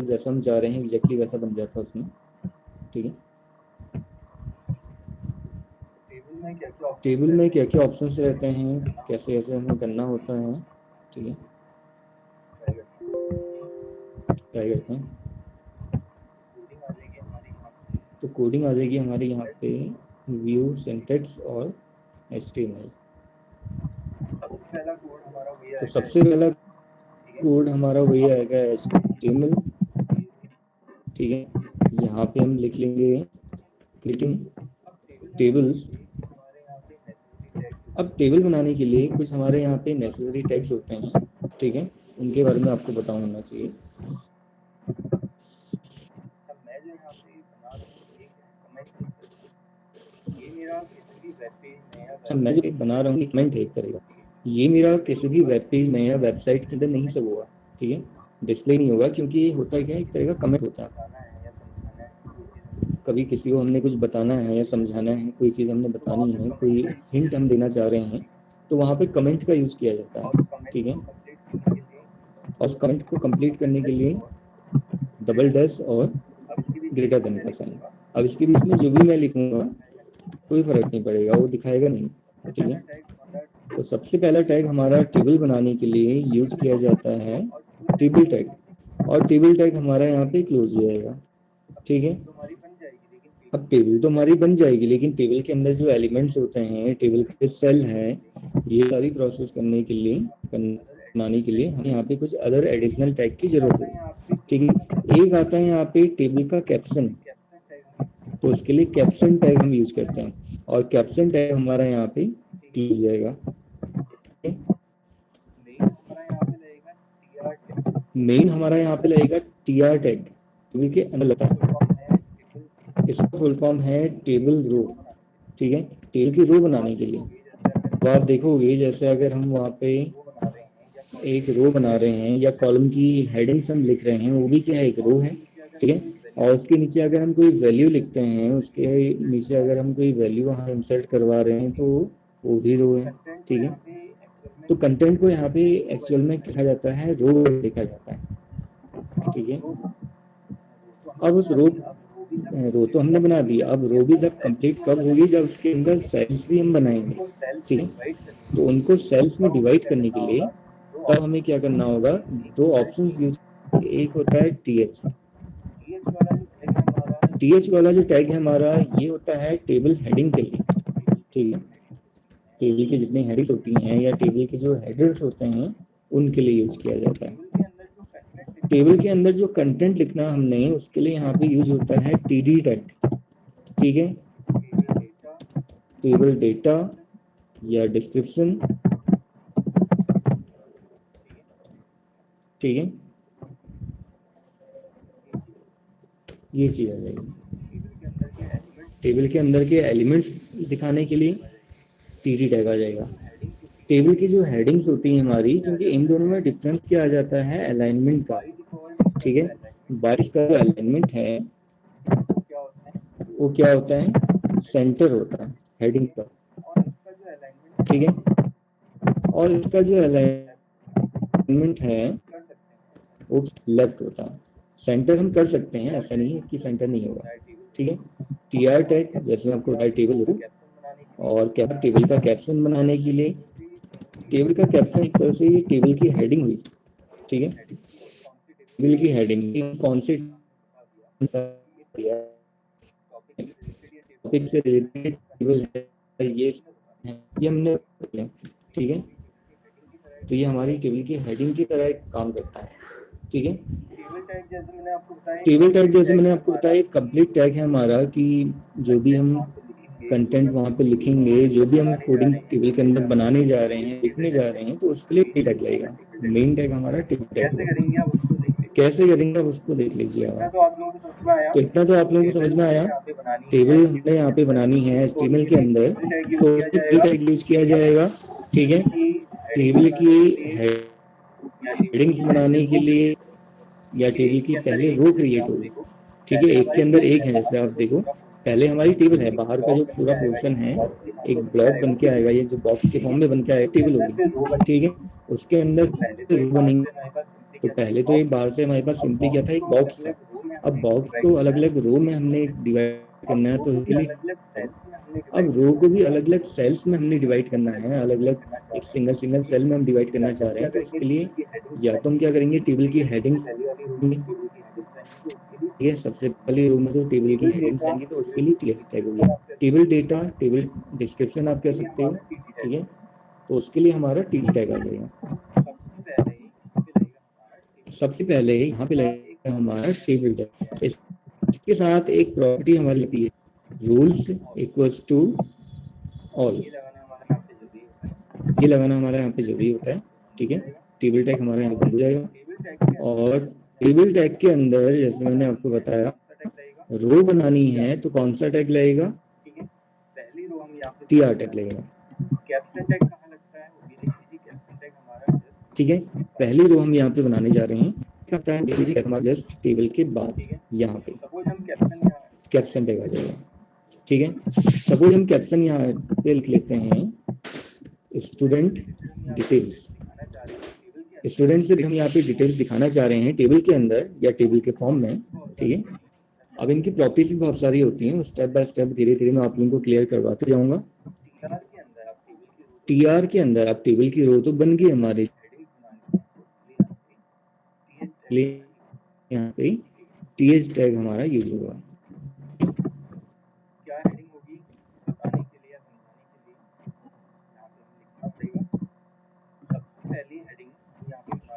जैसा हम चाह रहे हैं एग्जैक्टली वैसा बन जाता है उसमें। ठीक है, टेबल में क्या क्या ऑप्शंस रहते हैं, कैसे कैसे हमें करना होता है। ठीक है, ट्राई करते हैं। तो कोडिंग आ जाएगी हमारे यहाँ पे व्यू, सिंटैक्स और HTML। तो सबसे पहला कोड हमारा वही आएगा HTML। ठीक है, यहाँ पे हम लिख लेंगे क्रिएटिंग टेबल्स। अब टेबल बनाने के लिए कुछ हमारे यहाँ पे नेसेसरी टैग्स होते हैं। ठीक है, उनके बारे में आपको पता होना चाहिए। अच्छा, मैं जो बना रहा हूँ कमेंट हेल्प करेगा, ये मेरा किसी भी वेब पेज में या वेबसाइट के अंदर नहीं सब होगा। ठीक है, डिस्प्ले नहीं होगा, क्योंकि ये होता क्या है, एक तरह का कमेंट होता है। कभी किसी को हमने कुछ बताना है या समझाना है, कोई चीज़ हमने बतानी है, कोई हिंट हम देना चाह रहे हैं, तो वहाँ पे कमेंट का यूज़ किया जाता है। ठीक है, और उस कमेंट को कंप्लीट करने के लिए डबल डैश और ग्रेटर देन का साइन। अब इसके बीच में जो भी मैं लिखूंगा कोई फर्क नहीं पड़ेगा, वो दिखाएगा नहीं। ठीक है, तो सबसे पहला टैग हमारा टेबल बनाने के लिए यूज किया जाता है टेबल टैग, और टेबल टैग हमारा यहाँ पे क्लोज हो जाएगा। ठीक है, अब टेबल तो हमारी बन जाएगी, लेकिन टेबल के अंदर जो एलिमेंट्स होते हैं, टेबल के सेल हैं, ये सारी प्रोसेस करने के लिए, बनाने के लिए हमें यहाँ पे कुछ अदर एडिशनल टैग की जरूरत है। ठीक है, एक आता है यहाँ पे टेबल का कैप्शन, तो उसके लिए कैप्शन टैग हम यूज करते हैं, और कैप्शन टैग हमारा यहाँ पे क्लोज हो जाएगा। मेन हमारा यहाँ पे लगेगा TR टैग, टेबल के अंदर लगता है। इसका फुल फॉर्म है टेबल रो। ठीक है, टेबल की रो बनाने के लिए, तो आप देखोगे जैसे अगर हम वहाँ पे एक रो बना रहे हैं या कॉलम की हेडिंग्स हम लिख रहे हैं, वो भी क्या है, एक रो है। ठीक है, और उसके नीचे अगर हम कोई वैल्यू लिखते हैं, उसके नीचे अगर हम कोई वैल्यू वहाँ इंसर्ट करवा रहे हैं, तो वो भी रो है। ठीक है, तो कंटेंट को यहाँ पे एक्चुअल में लिखा जाता है, रो लिखा जाता है। ठीक है, अब उस रो तो हमने बना दी, अब रो भी जब कंप्लीट कब होगी, जब उसके अंदर सेल्स भी हम बनाएंगे। ठीक है, तो उनको सेल्स में डिवाइड करने के लिए तब हमें क्या करना होगा, दो ऑप्शंस यूज, एक होता है TH। TH वाला जो टैग है हमारा, ये होता है टेबल हेडिंग के लिए। ठीक है, टेबल की जितनी हेडिंग्स होती हैं या टेबल के जो हेडर्स होते हैं, उनके लिए यूज किया जाता है। टेबल के अंदर जो कंटेंट लिखना हमने, उसके लिए यहाँ पे यूज होता है TD टैग। ठीक है, टेबल डेटा या डिस्क्रिप्शन। ठीक है, ये चीज आ जाएगी। टेबल के अंदर के एलिमेंट्स दिखाने के लिए TD टैग आ जाएगा। टेबल की जो हेडिंग्स होती हैं हमारी, क्योंकि इन दोनों में डिफरेंस क्या आ जाता है, अलाइनमेंट का। ठीक है, बारिश का जो अलाइनमेंट है वो क्या होता है, सेंटर होता है हेडिंग का। ठीक है, और इसका जो अलाइनमेंट है वो लेफ्ट होता है। सेंटर हम कर सकते हैं, ऐसा नहीं है कि सेंटर नहीं होगा। ठीक है, TR टैग जैसे आपको बताया टेबल हो, और टेबल का कैप्शन बनाने के लिए, टेबल का कैप्शन एक तरह से ये टेबल की हेडिंग हुई। ठीक है, टेबल की हेडिंग कौन से टॉपिक से रिलेटेड टेबल है, ये हमने। ठीक है, तो ये हमारी टेबल की हेडिंग की तरह एक काम करता है। ठीक है, टेबल टैग जैसे मैंने आपको बताया एक कंप्लीट टैग है हमारा, कि जो भी हम कंटेंट वहाँ पे लिखेंगे, जो भी हम कोडिंग टेबल के अंदर बनाने जा रहे हैं, लिखने जा रहे हैं, तो उसके लिए टैग लगेगा। मेन टैग हमारा टेबल टैग। कैसे करेंगे आप उसको देख लीजिए आप। तो इतना तो आप लोगों को समझ में आया। टेबल हमने यहाँ पे बनानी है HTML के अंदर, तो टेबल टैग यूज किया जाएगा। ठीक है, टेबल की हेडिंग्स बनाने के लिए या टेबल की पहले रो क्रिएट होगी। ठीक है, एक के अंदर एक है, जैसे आप देखो पहले हमारी टेबल है, बाहर का जो पूरा पोर्शन है एक ब्लॉक बन के आएगा, ये जो बॉक्स के फॉर्म में बन के आएगा टेबल होगी। ठीक है, उसके अंदर रो बनेंगे, तो पहले तो एक बार से हमारे पास सिंपली क्या था, एक बॉक्स था। अब बॉक्स को अलग अलग रो में हमने डिवाइड करना है, तो उसके लिए अब रो को भी अलग अलग सेल्स में हमने डिवाइड करना है, अलग अलग एक सिंगल सिंगल सेल में हम डिवाइड करना चाह रहे हैं। तो उसके लिए या तो हम क्या करेंगे, टेबल की हेडिंग्स, ठीक है, सबसे पहले रो में तो टेबल की हेडिंग्स आएंगे, तो उसके लिए टीएस टैग हो गया, टेबल डेटा, टेबल डिस्क्रिप्शन आप कह सकते हो, ठीक है। तो उसके लिए हमारा टी टैग आ जाएगा। सबसे पहले यहाँ पे लगेगा हमारा टेबल टैग। इसके साथ एक प्रॉपर्टी हमारी लगती है, रूल्स इक्वल्स टू ऑल, ये लगाना हमारा यहाँ पे जरूरी होता है, ठीक है। टेबल टैग हमारा यहाँ बन जाएगा। और टेबल टैग के अंदर जैसे मैंने आपको बताया, रो बनानी है तो कौन सा टैग लगेगा, टीआर टैग लगेगा, ठीक है। पहली रो हम यहाँ पे बनाने जा रहे हैं, करता है जस्ट टेबल के बाद यहाँ पे कैप्शन टैग आ जाएगा, ठीक है। सपोज हम कैप्शन यहाँ पे लिख लेते हैं स्टूडेंट डिटेल्स। स्टूडेंट से हम यहाँ पे डिटेल्स दिखाना चाह रहे हैं टेबल के अंदर या टेबल के फॉर्म में, ठीक है। अब इनकी प्रॉपर्टीज भी बहुत सारी होती हैं, स्टेप बाय स्टेप धीरे धीरे मैं आप लोगों को क्लियर करवाते जाऊंगा। टीआर के अंदर अब टेबल की रो तो बन गई हमारी, यहाँ पे टीएच टैग हमारा यूज होगा।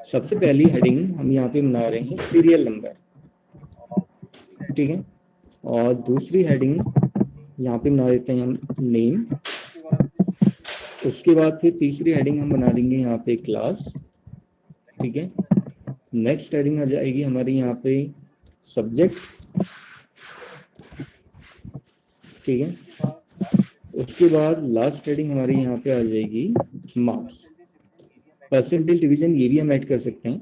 सबसे पहली हेडिंग हम यहाँ पे बना रहे हैं सीरियल नंबर, ठीक है। और दूसरी हेडिंग यहाँ पे बना देते हैं हम नेम। उसके बाद फिर तीसरी हेडिंग हम बना देंगे यहाँ पे क्लास, ठीक है। नेक्स्ट हेडिंग आ जाएगी हमारी यहाँ पे सब्जेक्ट, ठीक है। उसके बाद लास्ट हेडिंग हमारी यहाँ पे आ जाएगी मार्क्स। परसेंटेज डिवीजन ये भी हम ऐड कर सकते हैं।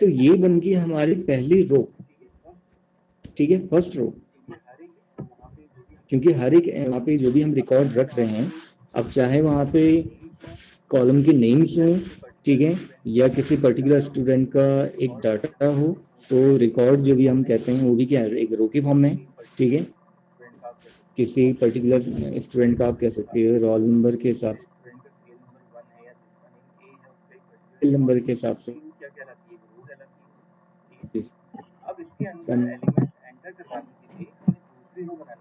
तो ये बन गई हमारी पहली रो, ठीक है, फर्स्ट रो। क्योंकि हर एक वहाँ पे जो भी हम रिकॉर्ड रख रहे हैं, अब चाहे वहाँ पे कॉलम के नेम्स हो, ठीक है, या किसी पर्टिकुलर स्टूडेंट का एक डाटा हो, तो रिकॉर्ड जो भी हम कहते हैं वो भी क्या है, एक रो के फॉर्म में, ठीक है। किसी पर्टिकुलर स्टूडेंट का आप कह सकते हो रोल नंबर के हिसाब से, नंबर के हिसाब से।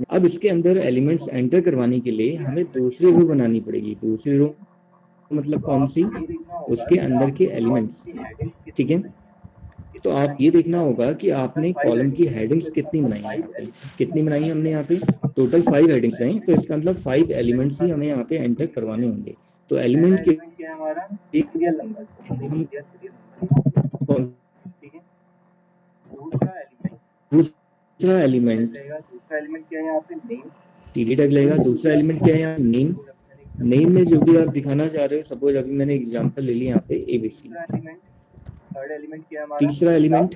अब इसके अंदर एलिमेंट्स एंटर करवाने के लिए हमें दूसरी रो बनानी पड़ेगी। दूसरी रो मतलब कौन सी, उसके अंदर के एलिमेंट्स, ठीक है। तो आप ये देखना होगा कि आपने कॉलम की हेडिंग्स कितनी बनाई है, यहाँ पे कितनी बनाई है हमने, यहाँ पे टोटल 5 हेडिंग्स हैं। तो इसका मतलब 5 एलिमेंट्स ही हमें यहाँ पे एंटर करवाने होंगे। तो एलिमेंट के हम दूसरा एलिमेंट क्या है यहाँ पे, नेम, टीडी टैग लगेगा। दूसरा एलिमेंट क्या है यहाँ, नेम। नेम में जो भी आप दिखाना चाह रहे हो, सपोज अभी मैंने एग्जांपल ले लिया यहाँ पे एबीसी। तीसरा एलिमेंट,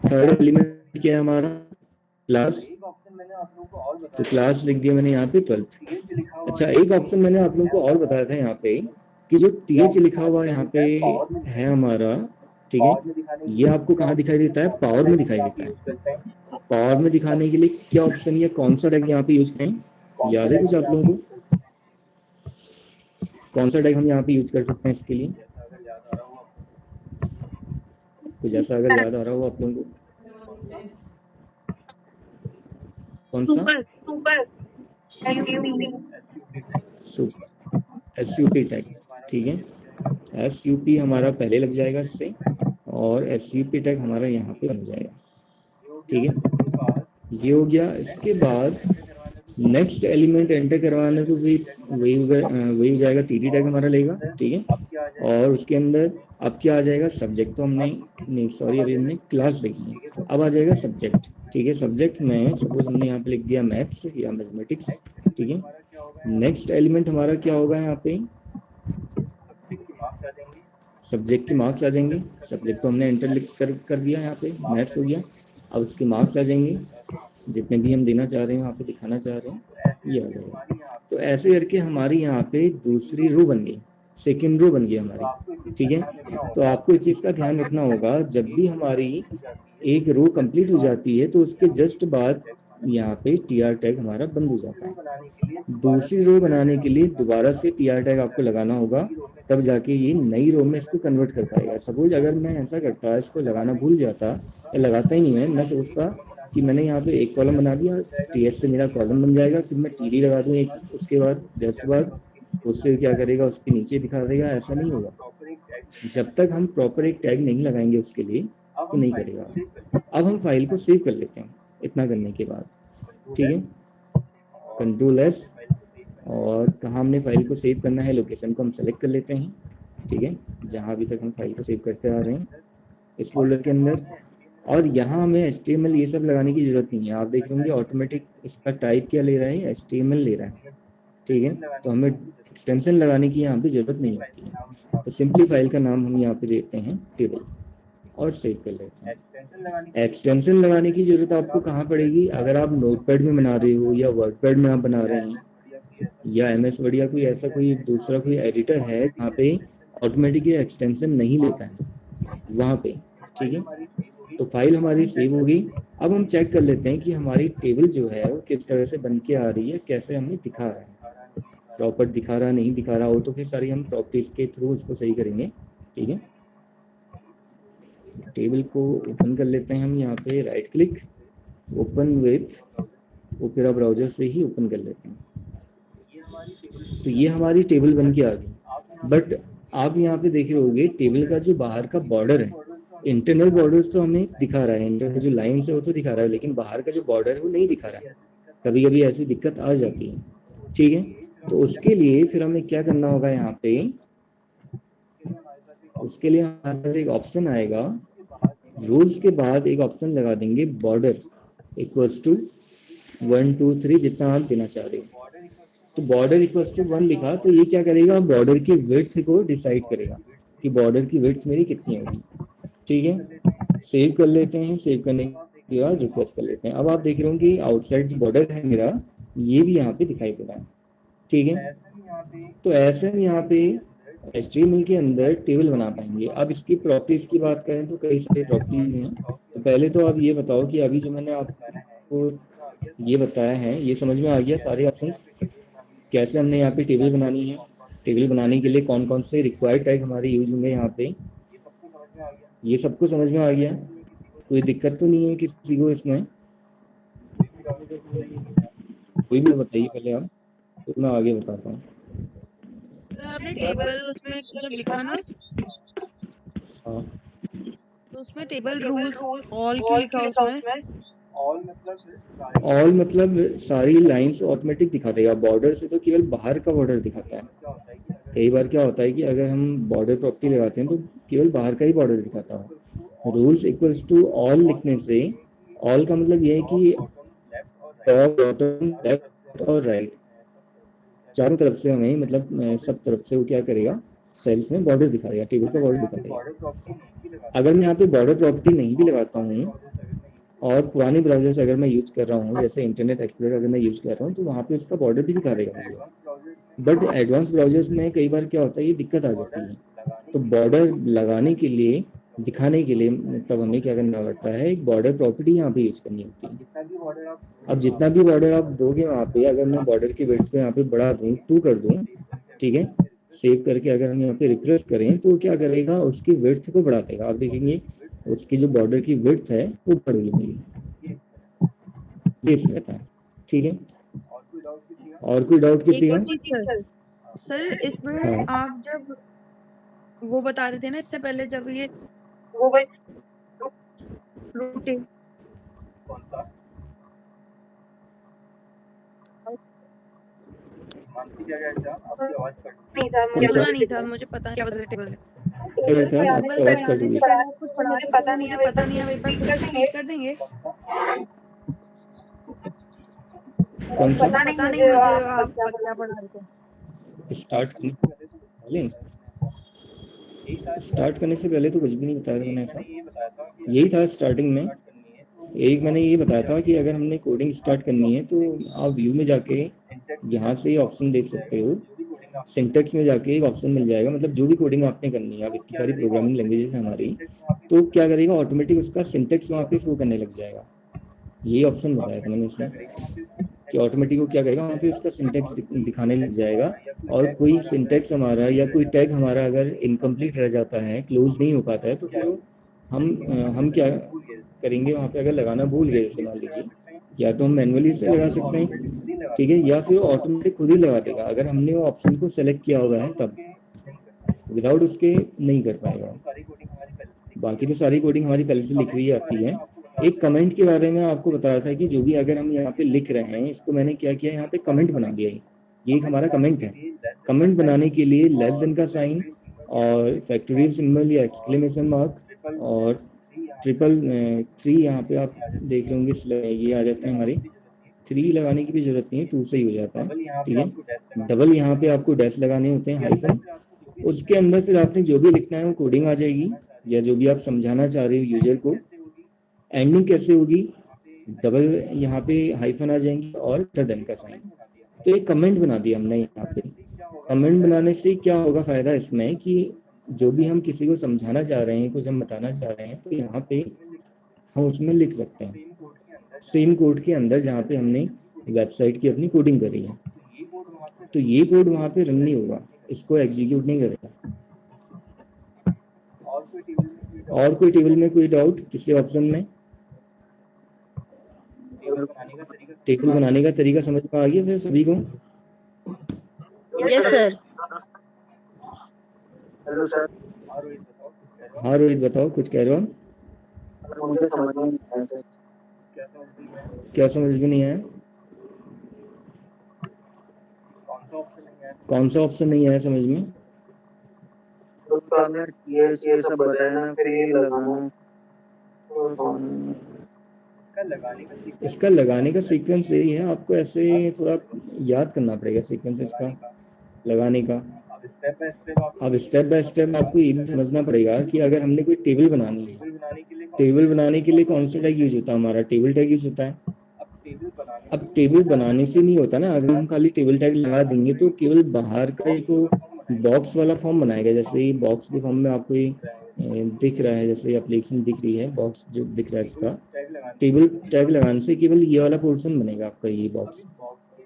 थर्ड एलिमेंट क्या है हमारा, क्लास। तो क्लास लिख दिया मैंने यहाँ पे 12th। अच्छा, एक ऑप्शन मैंने आप लोगों को और बताया था यहाँ पे कि जो टीएच लिखा हुआ यहाँ पे है हमारा, ठीक है, ये आपको कहाँ दिखाई देता है, पावर में दिखाई देता है। पावर में दिखाने के लिए क्या ऑप्शन या कौन सा टैग यहाँ पे यूज करें, याद है कुछ आप लोगों को, कौन सा टैग हम यहाँ पे यूज कर सकते हैं इसके लिए, कुछ ऐसा अगर याद आ रहा हो आप लोगों को, कौन सा, एसयूपी टैग, ठीक है। एसयूपी हमारा पहले लग जाएगा इससे, और एसयूपी टैग हमारा यहाँ पे लग जाएगा, ठीक है। ये हो गया। इसके बाद नेक्स्ट एलिमेंट एंटर करवाने को भी वही हो जाएगा, टीडी टैग हमारा लेगा, ठीक है। और उसके अंदर अब क्या आ जाएगा, सब्जेक्ट तो हमने नहीं, सॉरी, अभी हमने क्लास देखी है, अब आ जाएगा सब्जेक्ट, ठीक है। सब्जेक्ट में सपोज हमने यहाँ पे लिख दिया मैथ्स या मैथमेटिक्स, ठीक है। नेक्स्ट एलिमेंट हमारा क्या होगा, यहाँ पे सब्जेक्ट की मार्क्स आ जाएंगे। सब्जेक्ट तो हमने एंटर कर दिया, यहाँ पे मैथ्स हो गया। अब उसके मार्क्स आ जाएंगे, जितने भी हम देना चाह रहे हैं, यहाँ पे दिखाना चाह रहे हैं, ये आ जाएगा। तो ऐसे करके हमारी यहाँ पे दूसरी रो बन गई, सेकेंड रो बन गई हमारी, ठीक है। तो आपको इस चीज का ध्यान रखना होगा, जब भी हमारी एक रो कंप्लीट हो जाती है तो उसके जस्ट बाद यहाँ पे टीआर टैग हमारा बंद हो जाता है। दूसरी रो बनाने के लिए दोबारा से टीआर टैग आपको लगाना होगा, तब जाके ये नई रो में इसको कन्वर्ट कर पाएगा। सपोज अगर मैं ऐसा करता, इसको लगाना भूल जाता या लगाता ही नहीं है, मैं सोचता कि मैंने यहाँ पे एक कॉलम बना दिया, टीएस से मेरा कॉलम बन जाएगा, फिर मैं टीडी लगा दूँ एक, उसके बाद जस्ट बाद उससे क्या करेगा, उसके नीचे दिखा देगा, ऐसा नहीं होगा। जब तक हम प्रॉपर एक टैग नहीं लगाएंगे उसके लिए तो नहीं करेगा। अब हम फाइल को सेव कर लेते हैं। इतना करने के बाद ठीक है, कंट्रोल एस, और कहाँ हमने फाइल को सेव करना है लोकेशन को हम सेलेक्ट कर लेते हैं। ठीक है, जहाँ अभी तक हम फाइल को सेव करते आ रहे हैं इस फोल्डर के अंदर। और यहाँ हमें HTML ये सब लगाने की जरूरत नहीं है। आप देख होंगे ऑटोमेटिक इसका टाइप क्या ले रहा है, HTML ले रहा है। ठीक है, तो हमें एक्सटेंशन लगाने की यहाँ पे जरूरत नहीं होती है। तो सिंपली फाइल का नाम हम यहाँ पे देते हैं टेबल और सेव कर लेते हैं। एक्सटेंशन लगाने की जरूरत आपको कहाँ पड़ेगी, अगर आप नोटपैड में बना रहे हो या वर्डपैड में आप बना रहे हैं या MS वर्ड या कोई ऐसा कोई दूसरा कोई एडिटर है जहाँ पे ऑटोमेटिक एक्सटेंशन नहीं लेता है वहाँ पे। ठीक है, तो फाइल हमारी सेव होगी। अब हम चेक कर लेते हैं कि हमारी टेबल जो है वो किस तरह से बन के आ रही है, कैसे हमें दिखा रहा है, प्रॉपर दिखा रहा नहीं दिखा रहा हो तो फिर सारी हम प्रॉपर्टीज के थ्रू उसको सही करेंगे। ठीक है, टेबल को ओपन कर लेते हैं हम यहाँ पे, right click, open with opera browser से ही ओपन कर लेते हैं। तो ये हमारी टेबल बन के आ गई। बट आप यहाँ पे देख रहे होंगे टेबल का जो बाहर का बॉर्डर है, इंटरनल बॉर्डर्स तो हमें दिखा रहा है, इंटरनल जो लाइन है वो तो दिखा रहा है, लेकिन बाहर का जो बॉर्डर है वो नहीं दिखा रहा है। कभी कभी ऐसी दिक्कत आ जाती है। ठीक है, तो उसके लिए फिर हमें क्या करना होगा, यहाँ पे उसके लिए हमारे पास एक ऑप्शन आएगा, रूल्स के बाद एक ऑप्शन लगा देंगे बॉर्डर इक्वल्स टू 1 2 3 जितना आप देना चाह रहे हो। तो बॉर्डर इक्वल्स टू 1 लिखा तो ये क्या करेगा, बॉर्डर की विड्थ को डिसाइड करेगा कि बॉर्डर की विड्थ मेरी कितनी होगी। ठीक है, सेव कर लेते हैं। सेव करने के बाद रिफ्रेश कर लेते हैं। अब आप देख रहे हो कि आउटसाइड जो बॉर्डर है मेरा ये भी यहाँ पे दिखाई दे रहा है। ठीक है, तो ऐसे हम यहाँ पे HTML के अंदर टेबल बना पाएंगे। अब इसकी प्रॉपर्टीज की बात करें तो कई सारी प्रॉपर्टीज हैं। तो पहले तो आप ये बताओ कि अभी जो मैंने आपको ये बताया है ये समझ में आ गया सारे ऑप्शंस, कैसे हमने यहाँ पे टेबल बनानी है, टेबल बनाने के लिए कौन कौन से रिक्वायर्ड टैग हमारे यूज होंगे यहाँ पे, ये सबको समझ में आ गया। कोई दिक्कत तो नहीं है किसी को इसमें, कोई भी बताइए पहले आप, तो मैं आगे बताता हूँ। सर आपने टेबल उसमें जब लिखा ना, हाँ, तो उसमें टेबल रूल्स ऑल क्यों लिखा उसमें? ऑल मतलब सारी लाइंस ऑटोमेटिक दिखा देगा, बॉर्डर से तो केवल बाहर का बॉर्डर दिखाता है। कई बार क्या होता है कि अगर हम बॉर्डर प्रॉपर्टी लगाते हैं तो केवल बाहर का ही बॉर्डर दिखाता है। रूल्स इक्वल्स टू ऑल लिखने से, ऑल का मतलब ये है कि टॉप बॉटम लेफ्ट और राइट चारों तरफ से हमें, मतलब सब तरफ से वो क्या करेगा, सेल्स में बॉर्डर दिखाएगा, टेबल का बॉर्डर दिखाएगा। अगर मैं यहाँ पे बॉर्डर प्रॉपर्टी नहीं भी लगाता हूँ और पुराने ब्राउजर से अगर मैं यूज कर रहा हूँ, जैसे इंटरनेट एक्सप्लोरर अगर मैं यूज कर रहा हूँ, तो वहाँ पे उसका बॉर्डर भी दिखा देगा मुझे। बट एडवांस ब्राउजर्स में कई बार क्या होता है, ये दिक्कत आ जाती है। तो बॉर्डर लगाने के लिए, दिखाने के लिए, तब हमें क्या करना पड़ता है, एक बॉर्डर प्रॉपर्टी यहाँ पे यूज करनी होती है। अब जितना भी बॉर्डर आप दोगे वहाँ पे, अगर मैं बॉर्डर की विड्थ को यहाँ पे बढ़ा दूँ 2 कर दूँ, ठीक है, सेव करके अगर हम यहाँ पे रिफ्रेश करें तो क्या करेगा, उसकी विड्थ को बढ़ा देगा। आप देखेंगे उसकी जो बॉर्डर की विड्थ है वो बढ़ गई मेरी, ये रहता है। ठीक है, और कोई डाउट किसी एक का? और चीज सर इसमें हाँ, आप जब वो बता रहे थे ना इससे पहले, जब ये रोटेट कौन सा सुना नहीं था, मुझे पता नहीं क्या बता टेबल है। क्या था, टेबल आपकी आवाज कट बनाने गई। से पहले कुछ पढ़ा रहे थे, मुझे पता नहीं, अब एक बार फिर से रिपीट कर देंगे? कौन सा? पता नहीं मुझे आप क्या पढ़ा रहे थे। स्टार्ट करने पहले, स्टार्ट करने से पहले तो कुछ भी नहीं बताया था मैंने ऐसा। यही था स्टार्टिंग में, एक मैंने ये बताया था कि अगर हमने कोडिंग स्टार्ट करनी है तो आप व्यू में जाके यहाँ से ही ऑप्शन देख सकते हो सिंटेक्स में जाके एक ऑप्शन मिल जाएगा, मतलब जो भी कोडिंग आपने करनी है, अब इतनी सारी प्रोग्रामिंग लैंग्वेजेस है हमारी, तो क्या करेगा ऑटोमेटिक उसका सिंटेक्स वहाँ पे शो करने लग जाएगा। ये ऑप्शन बताया था मैंने उसमें कि ऑटोमेटिक वो क्या करेगा वहाँ पे उसका सिंटेक्स दिखाने लग जाएगा, और कोई सिंटेक्स हमारा या कोई टैग हमारा अगर इनकम्प्लीट रह जाता है, क्लोज नहीं हो पाता है, तो फिर हम क्या करेंगे वहाँ पे, अगर लगाना भूल गए जैसे मान लीजिए, या तो हम मैनुअली से लगा सकते हैं, ठीक है, या फिर ऑटोमेटिक खुद ही लगा देगा अगर हमने वो ऑप्शन को सेलेक्ट किया हुआ है तब, विदाउट उसके नहीं कर पाएगा। बाकी तो सारी कोडिंग हमारी पहले से लिखी हुई आती है। एक कमेंट के बारे में आपको बता रहा था कि जो भी अगर हम यहाँ पे लिख रहे हैं, इसको मैंने क्या किया, यहाँ पे कमेंट बना दिया है, ये एक हमारा कमेंट है। कमेंट बनाने के लिए लेस देन का साइन और फैक्टोरियल सिंबल या एक्सक्लेमेशन मार्क और ट्रिपल 3 यहाँ पे आप देख रहे होंगे ये आ जाते हैं हमारे, 3 लगाने की भी जरूरत नहीं है, 2 से ही हो जाता है, ठीक है। डबल यहाँ पे आपको डैश लगाने होते हैं, हाइफन, उसके अंदर फिर आपने जो भी लिखना है वो कोडिंग आ जाएगी, या जो भी आप समझाना चाह रहे हो यूजर को। एंडिंग कैसे होगी, डबल यहाँ पे हाइफन आ जाएंगी और ग्रेटर देन का साइन। तो एक कमेंट बना दिया हमने यहाँ पे। कमेंट बनाने से क्या होगा फायदा इसमें कि जो भी हम किसी को समझाना चाह रहे हैं, कुछ हम बताना चाह रहे हैं, तो यहाँ पे हम उसमें लिख सकते हैं सेम कोड के अंदर जहाँ पे हमने वेबसाइट की अपनी कोडिंग करी है। तो ये कोड वहाँ पे रन नहीं होगा, इसको एग्जीक्यूट नहीं करेगा। और कोई टेबल में कोई डाउट किसी ऑप्शन में? टेबल बनाने का तरीका समझ में आ गया फिर सभी को? Yes sir. Hello sir. हाँ रोहित बताओ, कुछ कह रहे हो? मुझे समझ में नहीं आया सर। क्या समझ में नहीं आया? कौन सा ऑप्शन नहीं आया समझ में? ये सब बताया ना, फिर ये लगाना। इसका लगाने का सीक्वेंस यही है, आपको ऐसे थोड़ा याद करना पड़ेगा सीक्वेंस इसका लगाने का। अब स्टेप बाय स्टेप आपको ये भी समझना पड़ेगा कि अगर हमने कोई टेबल बनानी है, टेबल बनाने के लिए कौन सा टैग यूज होता है, हमारा टेबल टैग यूज होता है। अब टेबल बनाने से नहीं होता ना, अगर हम खाली टेबल टैग लगा देंगे तो केवल बाहर का एक बॉक्स वाला फॉर्म बनाएगा, जैसे बॉक्स के फॉर्म में आपको ये दिख रहा है, जैसे एप्लीकेशन दिख रही है, बॉक्स जो दिख रहा है इसका, टेबल टैग लगाने से केवल ये वाला पोर्शन बनेगा आपका, ये बॉक्स।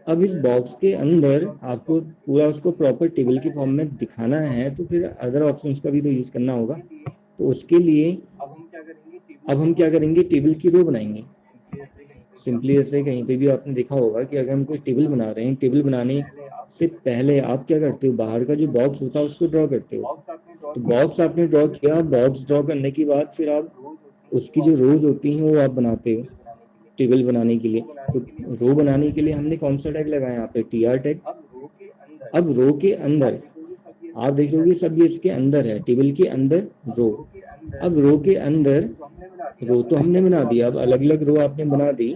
अब इस बॉक्स के अंदर आपको पूरा उसको प्रॉपर टेबल के फॉर्म में दिखाना है, तो फिर अदर ऑप्शंस का भी तो यूज करना होगा। तो उसके लिए अब हम क्या करेंगे, टेबल की रो बनाएंगे। सिंपली ऐसे कहीं पे भी आपने देखा होगा कि अगर हम कोई टेबल बना रहे हैं, टेबल बनाने से पहले आप क्या करते हो, बाहर का जो बॉक्स होता है उसको ड्रॉ करते हो। तो बॉक्स आपने ड्रॉ किया, बॉक्स ड्रॉ करने के बाद फिर आप उसकी जो रोज होती हैं वो आप बनाते हो टेबल बनाने के लिए। तो रो बनाने के लिए हमने कौन सा टैग लगाया यहाँ पे, TR टैग। अब रो के अंदर आप देख रहे हो सब ये इसके अंदर है, टेबल के अंदर रो। अब रो के अंदर रो तो हमने बना दिया, अब अलग अलग रो आपने बना दी।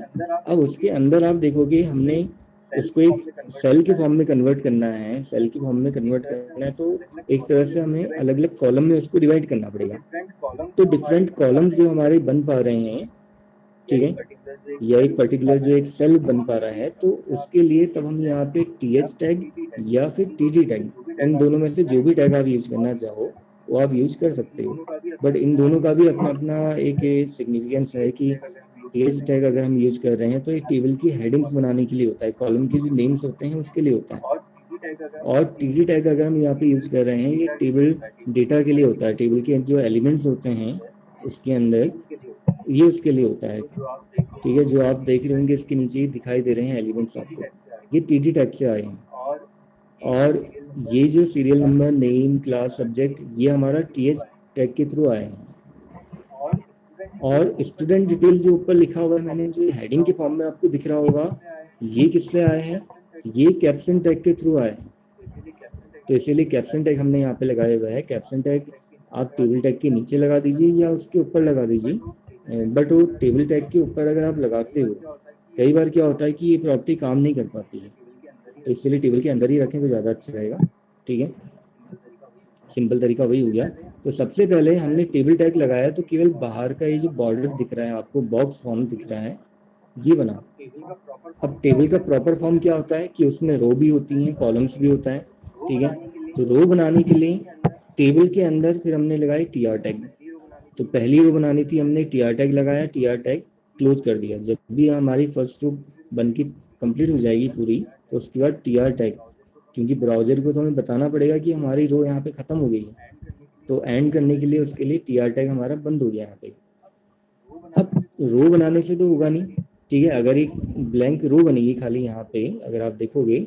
अब उसके अंदर आप देखोगे हमने उसको एक सेल के फॉर्म में कन्वर्ट करना है, सेल के फॉर्म में कन्वर्ट करना है, तो एक तरह से हमें अलग अलग कॉलम में उसको डिवाइड करना पड़ेगा। तो डिफरेंट कॉलम्स जो हमारे बन पा रहे हैं, ठीक है, या एक पर्टिकुलर जो एक सेल बन पा रहा है, तो उसके लिए तब हम यहाँ पे TH टैग या फिर TT टैग, इन दोनों में से जो भी टैग आप यूज करना चाहो वो आप यूज कर सकते हो। बट इन दोनों का भी अपना अपना एक सिग्निफिकेंस है कि TH टैग अगर हम यूज कर रहे हैं तो एक टेबल की हेडिंग्स बनाने के लिए होता है, कॉलम के जो नेम्स होते हैं उसके लिए होता है। और TT टैग अगर हम यहाँ पे यूज कर रहे हैं, ये टेबल डेटा के लिए होता है, टेबल के जो एलिमेंट्स होते हैं उसके अंदर, ये उसके लिए होता है, ठीक है। जो आप देख रहे होंगे इसके नीचे ही दिखाई दे रहे हैं एलिमेंट्स आपको, ये TT टैग से आए हैं। और ये जो serial number, name, class, subject, ये हमारा TH टैग के थ्रू आए हैं। और स्टूडेंट डिटेल जो ऊपर लिखा हुआ है मैंने, जो हेडिंग के फॉर्म में आपको दिख रहा होगा, ये किससे आए हैं, ये कैप्शन टैग के थ्रू आए हैं। तो इसीलिए कैप्शन टैग हमने यहाँ पे लगाया हुआ है। कैप्शन टैग आप टेबल टैग के नीचे लगा दीजिए या उसके ऊपर लगा दीजिए, बट वो टेबल टैग के ऊपर अगर आप लगाते हो, कई बार क्या होता है कि ये प्रॉपर्टी काम नहीं कर पाती है, तो इसलिए टेबल के अंदर ही रखें तो ज़्यादा अच्छा रहेगा, ठीक है। सिंपल तरीका वही हो गया। तो सबसे पहले हमने टेबल टैग लगाया, तो केवल बाहर का ये जो बॉर्डर दिख रहा है आपको, बॉक्स फॉर्म दिख रहा है, ये बना। अब टेबल का प्रॉपर फॉर्म क्या होता है कि उसमें रो भी होती हैं, कॉलम्स भी होता है, ठीक है। तो रो बनाने के लिए टेबल के अंदर फिर हमने लगाई टीआर टैग। तो पहली रो बनानी थी, हमने टीआर टैग लगाया, टीआर टैग क्लोज कर दिया। जब भी हमारी फर्स्ट रो बन के कंप्लीट हो जाएगी पूरी, तो उसके बाद टीआर टैग, क्योंकि ब्राउजर को तो हमें बताना पड़ेगा कि हमारी रो यहाँ पे खत्म हो गई है, तो एंड करने के लिए उसके लिए टीआर टैग हमारा बंद हो गया यहाँ पे। अब रो बनाने से तो होगा नहीं, ठीक है। अगर एक ब्लैंक रो बनेगी खाली यहाँ पे, अगर आप देखोगे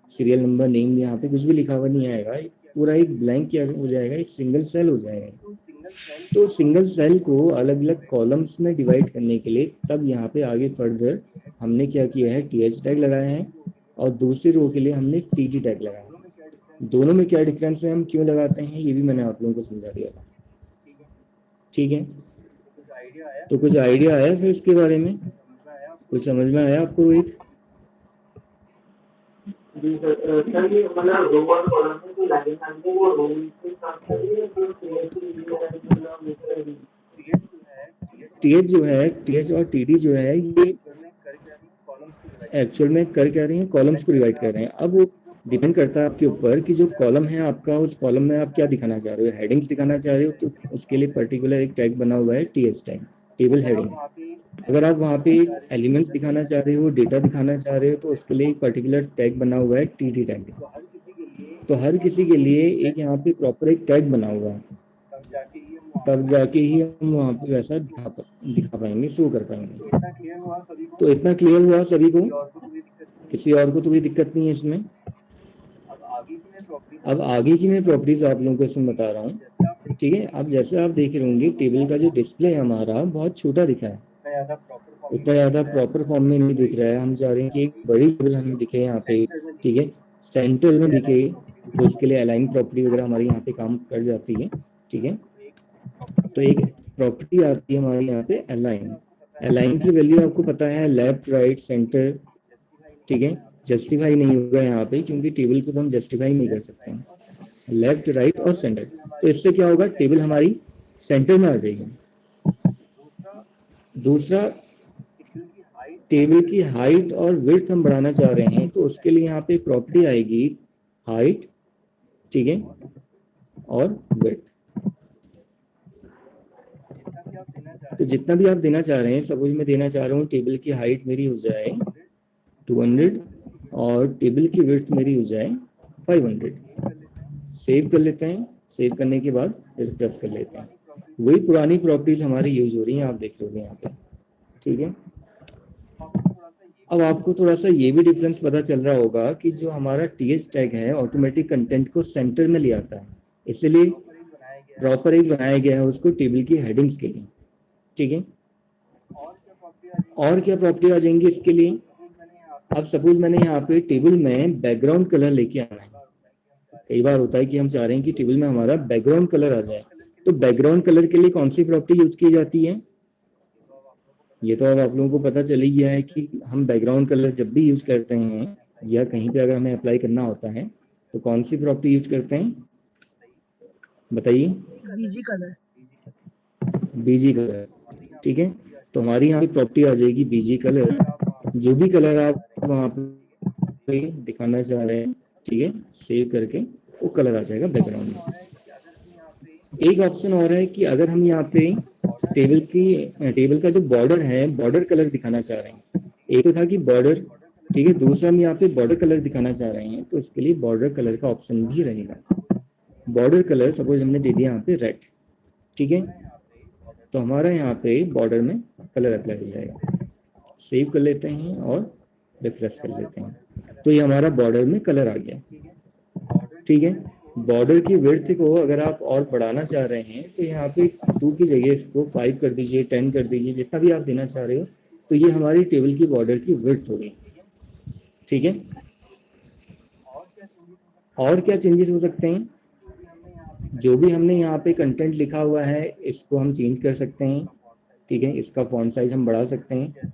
सीरियल नंबर नेम यहाँ पे कुछ भी लिखा हुआ नहीं आएगा, पूरा एक ब्लैंक क्या हो जाएगा, एक सिंगल सेल हो जाएगा। तो सिंगल सेल को अलग अलग कॉलम्स में डिवाइड करने के लिए तब यहाँ पे आगे फर्दर हमने क्या किया है, टीएच टैग लगाया है, और दूसरी रो के लिए हमने टीटी टैग लगाया है। दोनों में क्या डिफरेंस है, हम क्यों लगाते हैं, ये भी मैंने आप लोगों को समझा दिया था, ठीक है। तो कुछ आइडिया आया फिर इसके बारे में, कुछ समझ में आया आपको रोहित? टीएच जो है, टीएच और टीडी जो है, ये एक्चुअल में कर क्या रहे हैं, कॉलम्स को डिवाइड कर रहे हैं। अब वो डिपेंड करता है आपके ऊपर कि जो कॉलम है आपका, उस कॉलम में आप क्या दिखाना चाह रहे हो, हेडिंग्स दिखाना चाह रहे हो, तो उसके लिए पर्टिकुलर एक टैग बना हुआ है टीएच टैग, टेबल हेडिंग। अगर आप वहाँ पे एलिमेंट्स दिखाना चाह रहे हो, डेटा दिखाना चाह रहे हो, तो उसके लिए एक पर्टिकुलर टैग बना हुआ है टीटी टैग। तो हर किसी के लिए एक यहाँ पे प्रॉपर एक टैग बना हुआ है, तब जाके ही हम वहाँ पे वैसा दिखा पाएंगे, शो कर पाएंगे। तो इतना क्लियर हुआ सभी को? किसी और को तो कोई दिक्कत नहीं है इसमें? अब आगे की मैं प्रॉपर्टीज आप लोगों को इसमें बता रहा हूँ, ठीक है। अब जैसे आप देख रहे होंगे टेबल का जो डिस्प्ले है हमारा बहुत छोटा दिखा है, उतना ज़्यादा प्रॉपर फॉर्म में नहीं दिख रहा है। हम चाह रहे हैं कि एक बड़ी टेबल हमें दिखे यहाँ पे, ठीक है, सेंटर में दिखे, तो उसके लिए अलाइन प्रॉपर्टी वगैरह हमारी यहाँ पे काम कर जाती है, ठीक है। तो एक प्रॉपर्टी आती है हमारी यहाँ पे अलाइन। अलाइन की वैल्यू आपको पता है, लेफ्ट राइट सेंटर, ठीक है। जस्टिफाई नहीं होगा यहाँ पे, क्योंकि टेबल को तो हम जस्टिफाई नहीं कर सकते हैं, लेफ्ट राइट और सेंटर। तो इससे क्या होगा, टेबल हमारी सेंटर में आ जाएगी। दूसरा, टेबल की हाइट और विड्थ हम बढ़ाना चाह रहे हैं, तो उसके लिए यहाँ पे प्रॉपर्टी आएगी हाइट, ठीक है, और विड्थ। तो जितना भी आप देना चाह रहे हैं, सपोज मैं देना चाह रहा हूँ टेबल की हाइट मेरी हो जाए 200 और टेबल की विड्थ मेरी हो जाए 500। सेव कर लेते हैं, सेव करने के बाद रिफ्रेश कर लेते हैं। वही पुरानी प्रॉपर्टीज हमारी यूज हो रही हैं, आप देख लोगे यहाँ पे, ठीक है। अब आपको थोड़ा सा ये भी डिफरेंस पता चल रहा होगा कि जो हमारा टीएच टैग है ऑटोमेटिक कंटेंट को सेंटर में ले आता है, इसलिए प्रॉपर एक बनाया गया है उसको टेबल की हेडिंग्स के लिए, ठीक है। और क्या प्रॉपर्टी आ जाएंगी इसके लिए? अब सपोज मैंने यहाँ पे टेबल में बैकग्राउंड कलर लेके आना है। कई बार होता है कि हम चाह रहे हैं कि टेबल में हमारा बैकग्राउंड कलर आ जाए, तो बैकग्राउंड कलर के लिए कौन सी प्रॉपर्टी यूज की जाती है? ये तो अब आप लोगों को पता चल ही गया है कि हम बैकग्राउंड कलर जब भी यूज करते हैं या कहीं पे अगर हमें अप्लाई करना होता है तो कौन सी प्रॉपर्टी यूज करते हैं, बताइए? BG colour. बीजी कलर, ठीक है। तो हमारी यहाँ पे प्रॉपर्टी आ जाएगी बीजी कलर। जो भी कलर आप वहाँ पे दिखाना चाह रहे हैं, ठीक है, सेव करके वो कलर आ जाएगा बैकग्राउंड में। एक ऑप्शन और है कि अगर हम यहाँ पे टेबल का जो बॉर्डर है, बॉर्डर कलर दिखाना चाह रहे हैं। एक तो था कि बॉर्डर, ठीक है, दूसरा हम यहाँ पे बॉर्डर कलर दिखाना चाह रहे हैं, तो इसके लिए बॉर्डर कलर का ऑप्शन भी रहेगा। बॉर्डर कलर सपोज हमने दे दिया यहाँ पे रेड, ठीक है, तो हमारा यहाँ पे बॉर्डर में कलर अप्लाई हो जाएगा। सेव कर लेते हैं और रिफ्रेश कर लेते हैं, तो ये हमारा बॉर्डर में कलर आ गया, ठीक है। बॉर्डर की विड्थ को अगर आप और बढ़ाना चाह रहे हैं तो यहाँ पे 2 की जगह इसको 5 कर दीजिए, 10 कर दीजिए, जितना भी आप देना चाह रहे हो। तो ये हमारी टेबल की बॉर्डर की विड्थ हो गई, ठीक है। और क्या चेंजेस हो सकते हैं? जो भी हमने यहाँ पे कंटेंट लिखा हुआ है इसको हम चेंज कर सकते हैं, ठीक है। इसका फॉन्ट साइज हम बढ़ा सकते हैं,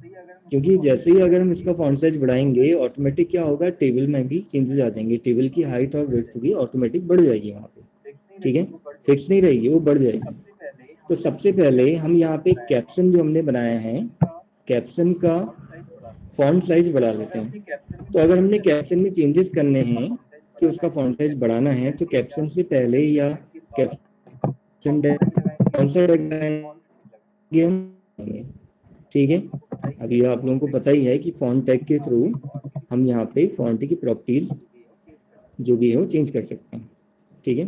क्योंकि जैसे ही अगर हम इसका फॉन्ट साइज बढ़ाएंगे ऑटोमेटिक क्या होगा, टेबल में भी चेंजेस आ जाएंगे, टेबल की हाइट और विड्थ भी ऑटोमेटिक बढ़ जाएगी वहाँ पे, ठीक है, फिक्स नहीं रहेगी, वो बढ़ जाएगी। तो सबसे पहले हम यहाँ पे कैप्शन जो हमने बनाया है, कैप्शन का फॉन्ट साइज बढ़ा लेते हैं। तो अगर हमने कैप्शन में चेंजेस करने हैं कि उसका फॉन्ट साइज बढ़ाना है तो कैप्शन से पहले या कैप्शन कौन सा लगाएंगे हम, ठीक है। अभी आप लोगों को पता ही है कि फॉन्ट टैग के थ्रू हम यहाँ पे फॉन्ट की प्रॉपर्टीज जो भी है वो चेंज कर सकते हैं, ठीक है।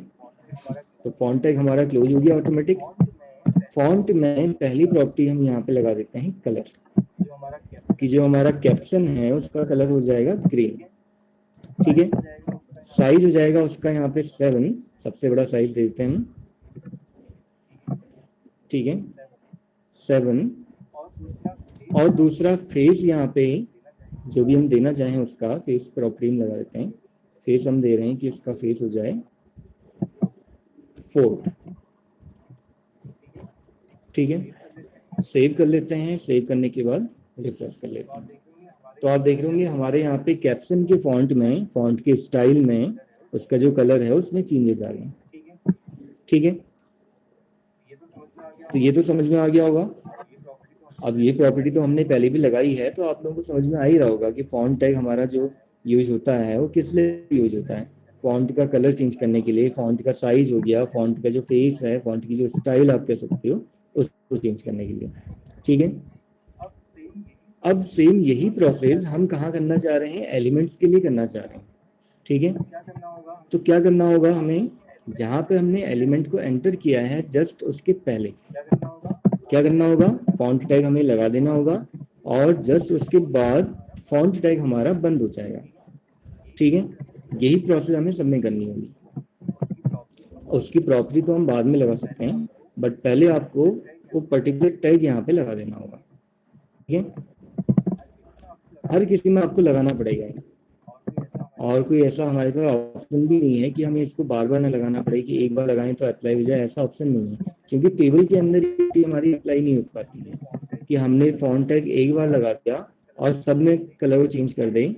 तो फॉन्ट टैग हमारा क्लोज हो गया ऑटोमेटिक। फॉन्ट में पहली प्रॉपर्टी हम यहाँ पे लगा देते हैं कलर, कि जो हमारा कैप्शन है उसका कलर हो जाएगा ग्रीन, ठीक है। साइज हो जाएगा उसका यहाँ पे 7, सबसे बड़ा साइज देते हैं हम, ठीक है 7। और दूसरा फेस, यहाँ पे जो भी हम देना चाहें उसका फेस प्रॉपर्टी में लगा देते हैं। फेस हम दे रहे हैं कि उसका फेस हो जाए 4, ठीक है। सेव कर लेते हैं, सेव करने के बाद रिफ्रेश कर लेते हैं। तो आप देख रहे होंगे हमारे यहाँ पे कैप्शन के फॉन्ट में, फॉन्ट के स्टाइल में उसका जो कलर है उसमें चेंजेस आ गए, ठीक है। तो ये तो समझ में आ गया होगा। अब ये प्रॉपर्टी तो हमने पहले भी लगाई है, तो आप लोगों को समझ में आ ही रहा होगा कि फॉन्ट टैग हमारा जो यूज होता है वो किस लिए यूज होता है। फॉन्ट का कलर चेंज करने के लिए, फॉन्ट का साइज हो गया, फॉन्ट का जो फेस है, फॉन्ट की जो स्टाइल आप कह सकते हो उसको चेंज करने के लिए, ठीक है। अब सेम यही प्रोसेस हम कहाँ करना चाह रहे हैं, एलिमेंट्स के लिए करना चाह रहे हैं, ठीक है। तो क्या करना होगा हमें, जहाँ पे हमने एलिमेंट को एंटर किया है जस्ट उसके पहले क्या करना होगा, फॉन्ट टैग हमें लगा देना होगा, और जस्ट उसके बाद फॉन्ट टैग हमारा बंद हो जाएगा, ठीक है। यही प्रोसेस हमें सब में करनी होगी। उसकी प्रॉपर्टी तो हम बाद में लगा सकते हैं, बट पहले आपको वो पर्टिकुलर टैग यहाँ पे लगा देना होगा, ठीक है। हर किसी में आपको लगाना पड़ेगा, और कोई ऐसा हमारे पास ऑप्शन भी नहीं है कि हमें इसको बार बार ना लगाना पड़े कि एक बार लगाएं तो अप्लाई हो जाए, ऐसा ऑप्शन नहीं है। क्योंकि टेबल के अंदर ही हमारी अप्लाई नहीं हो पाती है कि हमने फॉन्ट टैग एक बार लगा दिया और सब में कलर चेंज कर दें।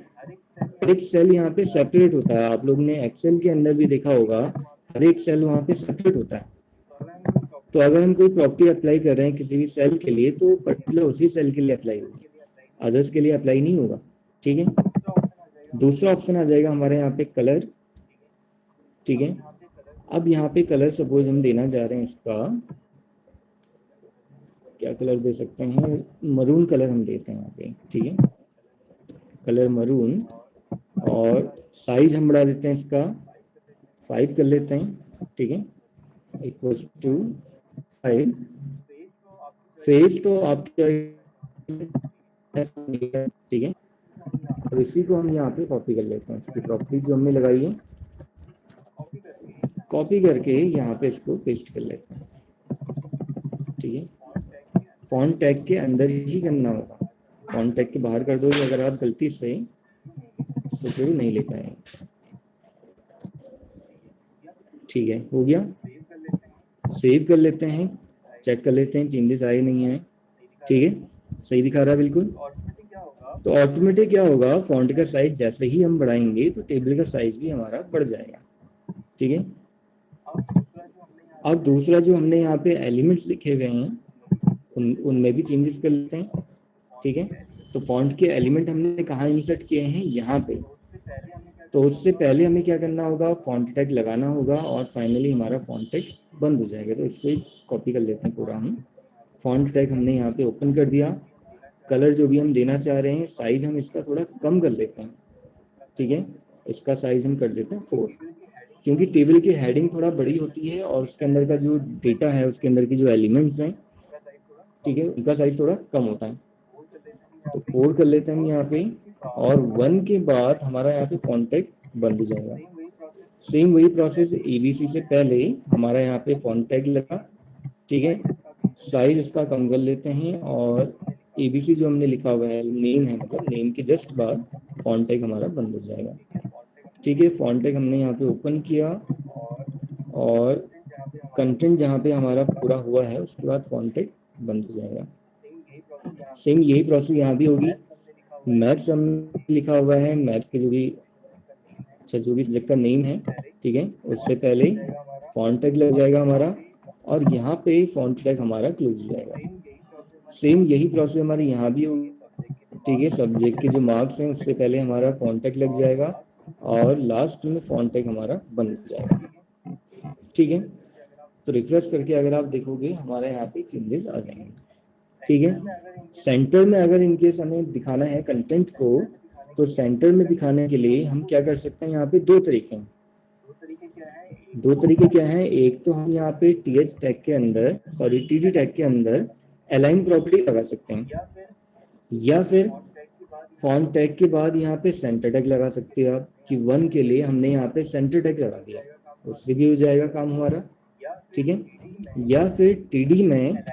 एक सेल यहाँ पे सेपरेट होता है, आप लोग ने एक्सेल के अंदर भी देखा होगा, हर एक सेल वहाँ पे सेपरेट होता है। तो अगर हम कोई प्रॉपर्टी अप्लाई कर रहे हैं किसी भी सेल के लिए तो पर्टिकुलर उसी सेल के लिए अप्लाई होगी, अदर्स के लिए अप्लाई नहीं होगा, ठीक है। दूसरा ऑप्शन आ जाएगा हमारे यहाँ पे कलर, ठीक है। अब यहाँ पे कलर सपोज हम देना चाह रहे हैं, इसका क्या कलर दे सकते हैं, मरून कलर हम देते हैं यहाँ पे, ठीक है, कलर मरून। और साइज हम बढ़ा देते हैं इसका 5 कर लेते हैं, ठीक है, इक्वल्स टू 5। फेस तो आपका ठीक है, और इसी को हम यहाँ पे कॉपी कर लेते हैं, इसकी प्रॉपर्टी जो हमने लगाई है कॉपी करके यहाँ पे इसको पेस्ट कर लेते हैं, ठीक है। फॉन्ट टैग के अंदर ही करना होगा, फॉन्ट टैग के बाहर कर दोगे अगर आप गलती से तो फिर नहीं ले पाएंगे, ठीक है। हो गया, सेव कर लेते हैं, चेक कर लेते हैं चेंजेस आए नहीं आए, ठीक है, सही दिखा रहा है बिल्कुल। तो ऑटोमेटिक क्या होगा, फॉन्ट का साइज जैसे ही हम बढ़ाएंगे तो टेबल का साइज भी हमारा बढ़ जाएगा, ठीक है। अब दूसरा जो हमने यहाँ पे एलिमेंट्स लिखे हुए हैं उनमें भी चेंजेस कर लेते हैं, ठीक है। तो फॉन्ट के एलिमेंट हमने कहाँ इंसर्ट किए हैं, यहाँ पे। तो उससे पहले हमें क्या करना होगा, फॉन्ट टैग लगाना होगा और फाइनली हमारा फॉन्ट टैग बंद हो जाएगा। तो इसको कॉपी कर लेते हैं पूरा हम। फॉन्ट टैग हमने यहाँ पे ओपन कर दिया, कलर जो भी हम देना चाह रहे हैं, साइज हम इसका थोड़ा कम कर लेते हैं, ठीक है। इसका साइज हम कर देते हैं 4, क्योंकि टेबल की हेडिंग थोड़ा बड़ी होती है और उसके अंदर का जो डेटा है, उसके अंदर की जो एलिमेंट्स हैं, ठीक है, उनका साइज थोड़ा कम होता है। तो 4 कर लेते हैं हम यहाँ पे, और 1 के बाद हमारा यहाँ पे फॉन्ट टैग बंद हो जाएगा। सेम वही प्रोसेस, एबीसी से पहले हमारा यहाँ पे फॉन्ट टैग लगा, ठीक है, साइज इसका कम कर लेते हैं, और एबीसी जो हमने लिखा हुआ है, नेम है, मतलब नेम के जस्ट बाद फॉन्ट टैग हमारा बंद हो जाएगा, ठीक है। फॉन्ट टैग हमने यहाँ पे ओपन किया, और कंटेंट जहाँ पे हमारा पूरा हुआ है उसके बाद फॉन्ट टैग बंद हो जाएगा। सेम यही प्रोसेस यहाँ भी होगी। मैथ्स हमने लिखा हुआ है, मैथ्स के जो भी सब्जेक्ट का नेम है, ठीक है, उससे पहले फॉन्ट टैग लग जाएगा हमारा, और यहाँ पे फॉन्ट टैग हमारा क्लोज हो जाएगा। सेम यही प्रोसेस हमारे यहाँ भी होगी, ठीक है। सब्जेक्ट के जो मार्क्स हैं उससे पहले हमारा फॉन्ट टैग लग जाएगा, और लास्ट में फॉन्ट टैग हमारा बंद हो जाएगा। ठीक है, तो रिफ्रेश करके अगर आप देखोगे हमारे यहाँ पे चेंजेस आ जाएंगे। ठीक है, सेंटर में अगर इनकेस हमें दिखाना है कंटेंट को, तो सेंटर में दिखाने के लिए हम क्या कर सकते हैं, यहाँ पे दो तरीके हैं। दो तरीके क्या हैं, एक तो हम यहाँ पे टीएच टैग के अंदर, सॉरी टीडी टैग के अंदर अलाइन प्रॉपर्टी लगा सकते हैं, या फिर फॉन्ट टैग के बाद यहाँ पे सेंटर टैग लगा सकते हो आप, कि 1 के लिए हमने यहाँ पे सेंटर टैग लगा दिया, उससे भी हो जाएगा काम हमारा। ठीक है, या फिर टीडी में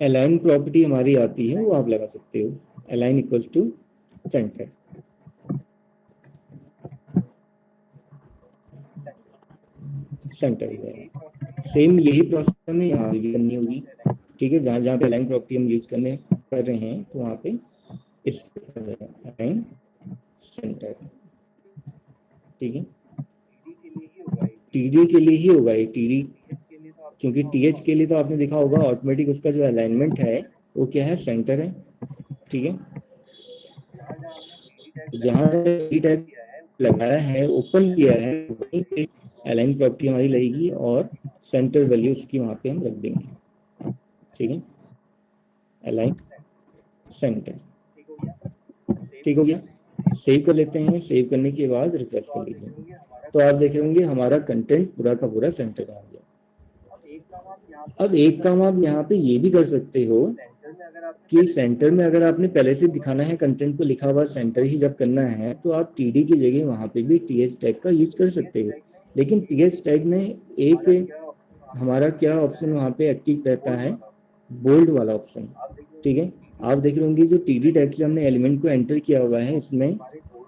अलाइन प्रॉपर्टी हमारी आती है, वो आप लगा सकते हो, align equals to centre. Centre same यही प्रोसेस हमें यहाँ भी करनी होगी। ठीक है, जहाँ जहाँ पे अलाइन प्रॉपर्टी हम यूज कर रहे हैं, तो वहाँ पे इस अलाइन सेंटर। ठीक है, टीडी के लिए ही होगा ये, टीडी, क्योंकि टीएच के लिए तो आपने देखा होगा ऑटोमेटिक उसका जो अलाइनमेंट है वो क्या है, सेंटर है। ठीक है, जहाँ टीडी टैग लगाया है, ओपन किया है, वहीं पे अलाइन प्रॉपर्टी हमारी लगेगी और सेंटर वैल्यू उसकी वहाँ पे हम रख देंगे। ठीक है, अलाइन सेंटर। ठीक हो गया, सेव कर लेते हैं। सेव करने के बाद रिफ्रेश कर लीजिए, तो आप देख रहे होंगे हमारा कंटेंट पूरा का पूरा सेंटर में आ गया। अब एक काम आप यहाँ पे ये भी कर सकते हो कि सेंटर में अगर आपने पहले से दिखाना है कंटेंट को लिखा हुआ सेंटर ही जब करना है, तो आप टीडी की जगह वहाँ पे भी टीएच टैग का यूज कर सकते हो। लेकिन टीएच टैग में एक हमारा क्या ऑप्शन वहाँ पे एक्टिव रहता है, बोल्ड वाला ऑप्शन। ठीक है, आप देख रहे होंगे जो टीडी टैग से हमने एलिमेंट को एंटर किया हुआ है, इसमें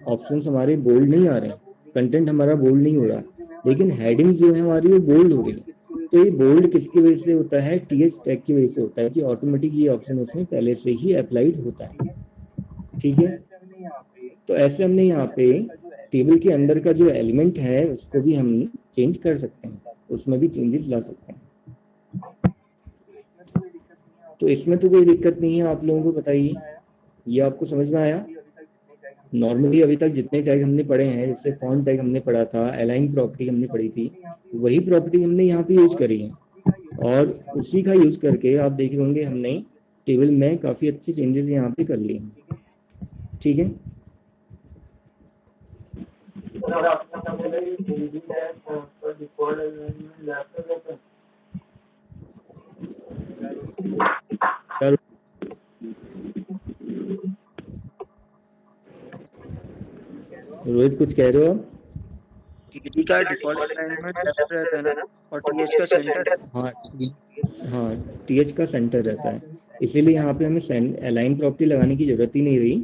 ऑप्शंस हमारे बोल्ड नहीं आ रहे हैं, कंटेंट हमारा बोल्ड नहीं हो रहा, लेकिन हेडिंग जो है हमारी वो बोल्ड हो रही है। तो ये बोल्ड किसकी वजह से होता है, टीएच टैग की वजह से होता है, कि ऑटोमेटिक ये ऑप्शन उसमें पहले से ही अप्लाइड होता है। ठीक है, तो ऐसे हमने यहाँ पे टेबल के अंदर का जो एलिमेंट है उसको भी हम चेंज कर सकते हैं, उसमें भी चेंजेस ला सकते हैं। तो इसमें तो कोई दिक्कत नहीं है, आप लोगों को बताइए, ये आपको समझ में आया? नॉर्मली अभी तक जितने टैग हमने पढ़े हैं, जैसे फॉन्ट टैग हमने पढ़ा था, अलाइन प्रॉपर्टी हमने पढ़ी थी, वही प्रॉपर्टी हमने यहाँ पे यूज करी है, और उसी का यूज करके आप देख रहे होंगे हमने टेबल में काफी अच्छे चेंजेस यहाँ पे कर लिए। ठीक है, रोहित कुछ कह रहे हो आप? टीडी का डिफॉल्ट अलाइनमेंट लेफ्ट रहता है ना, और टीएच का सेंटर। हाँ, टीएच का सेंटर रहता है, इसीलिए यहाँ पे हमें अलाइन प्रॉपर्टी लगाने की जरूरत ही नहीं रही।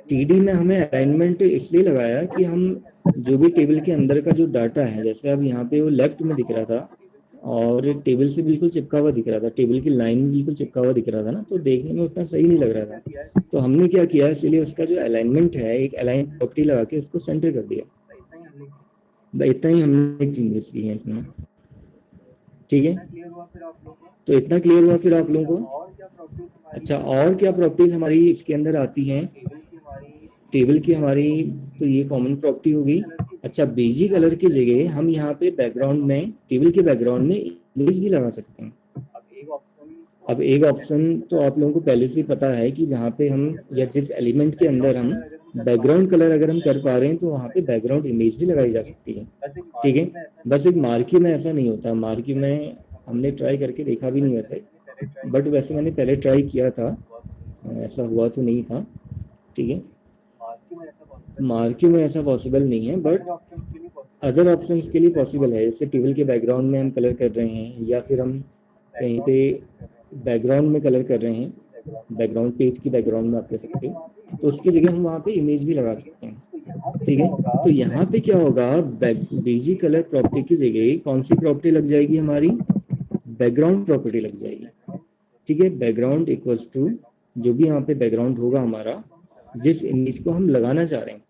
टीडी में हमें अलाइनमेंट इसलिए लगाया कि हम जो भी टेबल के अंदर का जो डाटा है, जैसे अब यहाँ पे वो लेफ्ट में दिख रहा था और टेबल से बिल्कुल चिपका हुआ दिख रहा था, टेबल की लाइन बिल्कुल चिपका हुआ दिख रहा था ना, तो देखने में उतना सही नहीं लग रहा था। तो हमने क्या किया, इसलिए उसका जो अलाइनमेंट है, एक अलाइन प्रॉपर्टी लगा के उसको सेंटर कर दिया। इतना ही हमने चेंजेस किए हैं इसमें। ठीक है, तो इतना क्लियर हुआ फिर आप लोगों को? अच्छा, और क्या प्रॉपर्टीज हमारी इसके अंदर आती हैं टेबल की हमारी? तो ये कॉमन प्रॉपर्टी होगी। अच्छा, बीजी कलर की जगह हम यहाँ पे बैकग्राउंड में, टेबल के बैकग्राउंड में इमेज भी लगा सकते हैं। अब एक ऑप्शन तो आप लोगों को पहले से पता है कि जहाँ पे हम, या जिस एलिमेंट के अंदर हम बैकग्राउंड कलर अगर हम कर पा रहे हैं, तो वहाँ पे बैकग्राउंड इमेज भी लगाई जा सकती है। ठीक है, बस एक मार्क्यू में ऐसा नहीं होता, मार्क्यू में हमने ट्राई करके देखा भी नहीं वैसे, बट वैसे मैंने पहले ट्राई किया था, ऐसा हुआ तो नहीं था। ठीक है, मार्क्यू में ऐसा पॉसिबल नहीं है, बट अदर ऑप्शंस के लिए पॉसिबल है। जैसे टेबल के बैकग्राउंड में हम कलर कर रहे हैं, या फिर हम कहीं पे बैकग्राउंड में कलर कर रहे हैं, बैकग्राउंड पेज की बैकग्राउंड में आप कह सकते हो, तो उसकी जगह हम वहाँ पे इमेज भी लगा सकते हैं। ठीक है, तो यहाँ पे क्या होगा, बीजी कलर प्रॉपर्टी की जगह कौन सी प्रॉपर्टी लग जाएगी हमारी, बैकग्राउंड प्रॉपर्टी लग जाएगी। ठीक है, बैकग्राउंड इक्वल्स टू जो भी यहाँ पे बैकग्राउंड होगा हमारा, जिस इमेज को हम लगाना चाह रहे हैं।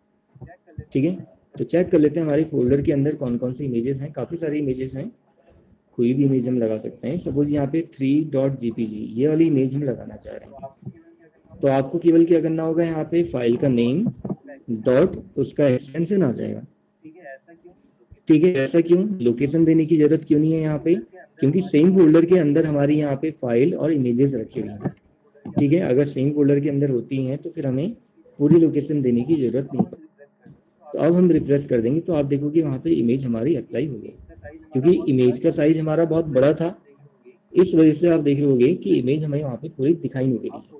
ठीक है, तो चेक कर लेते हैं हमारे फोल्डर के अंदर कौन कौन सी इमेजेस हैं। काफी सारी इमेजेस हैं, कोई भी इमेज हम लगा सकते हैं। सपोज यहाँ पे 3.jpg ये वाली इमेज हम लगाना चाह रहे हैं, तो आपको केवल क्या करना होगा, यहाँ पे फाइल का नेम डॉट उसका एक्सटेंशन आ जाएगा। ठीक है, ऐसा क्यों? लोकेशन देने की जरूरत क्यों नहीं है यहाँ पे? क्योंकि सेम फोल्डर के अंदर हमारी यहाँ पे फाइल और इमेजेस रखी हुई हैं। ठीक है, अगर सेम फोल्डर के अंदर होती हैं तो फिर हमें पूरी लोकेशन देने की जरूरत नहीं पड़ती। तो अब हम रिफ्रेश कर देंगे तो आप देखोगे वहाँ पे इमेज हमारी अप्लाई हो गई, क्योंकि इमेज का साइज हमारा बहुत बड़ा था, इस वजह से आप देख लोगे कि इमेज हमें वहाँ पे पूरी दिखाई नहीं दे रही है,